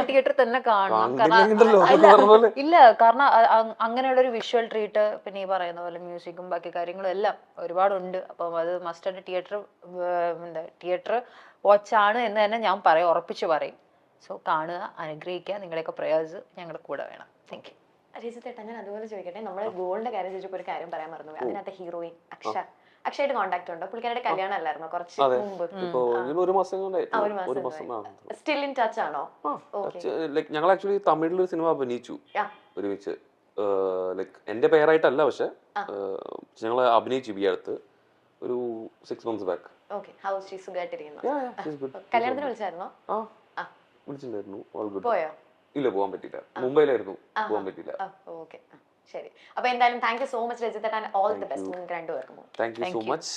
തിയേറ്ററിൽ തന്നെ കാണണം. കാരണം ഇല്ല, കാരണം അങ്ങനെയുള്ള ഒരു വിഷ്വൽ ട്രീറ്റ്, പിന്നെ ഈ പറയുന്ന പോലെ മ്യൂസിക്കും ബാക്കി കാര്യങ്ങളും എല്ലാം ഒരുപാടുണ്ട്. അപ്പം അത് മസ്റ്റായിട്ട് തിയേറ്റർ വാച്ച് ആണ് എന്ന് തന്നെ ഞാൻ ഉറപ്പിച്ച് പറയും. സോ കാണുക, അനുഗ്രഹിക്കുക. നിങ്ങളുടെയൊക്കെ പ്രേയേഴ്സ് ഞങ്ങളുടെ കൂടെ വേണം. Thank you. രജിതേട്ടാ, ഞാൻ അതുപോലെ ചോദിക്കട്ടെ, നമ്മുടെ ഗോൾഡിന്റെ കാര്യം ചോദിച്ചപ്പോൾ ഒരു കാര്യം പറയാൻ മറന്നു. അതിനകത്തെ ഹീറോയിൻ അക്ഷയായിട്ട് കോൺടാക്ട് ഉണ്ടോ? പുള്ളിക്കാരുടെ കല്യാണം അല്ലായിരുന്നോ കുറച്ച് മുമ്പ്? സ്റ്റിൽ ഇൻ ടച്ച് ആണോ? ഞങ്ങൾ ആക്ച്വലി തമിഴിൽ ഒരു സിനിമ അഭിനയിച്ചു ഒരുമിച്ച്. ലൈക്ക് എന്റെ പേരായിട്ടല്ല, പക്ഷെ ഞങ്ങൾ അഭിനയിച്ചു ഈ അടുത്ത് ഒരു 6 months ബാക്ക്. കല്യാണത്തിന് വിളിച്ചായിരുന്നോ? വിളിച്ചിട്ടുണ്ടായിരുന്നു. പോയോ? ഇല്ല, പോകാൻ പറ്റില്ല. മുംബൈയിലായിരുന്നു, പോകാൻ പറ്റില്ല. ഓക്കെ, ശരി. അപ്പൊ എന്തായാലും thank you so much Rajith, and all the best നിങ്ങൾക്ക് രണ്ടുപേർക്കും. Thank you so much.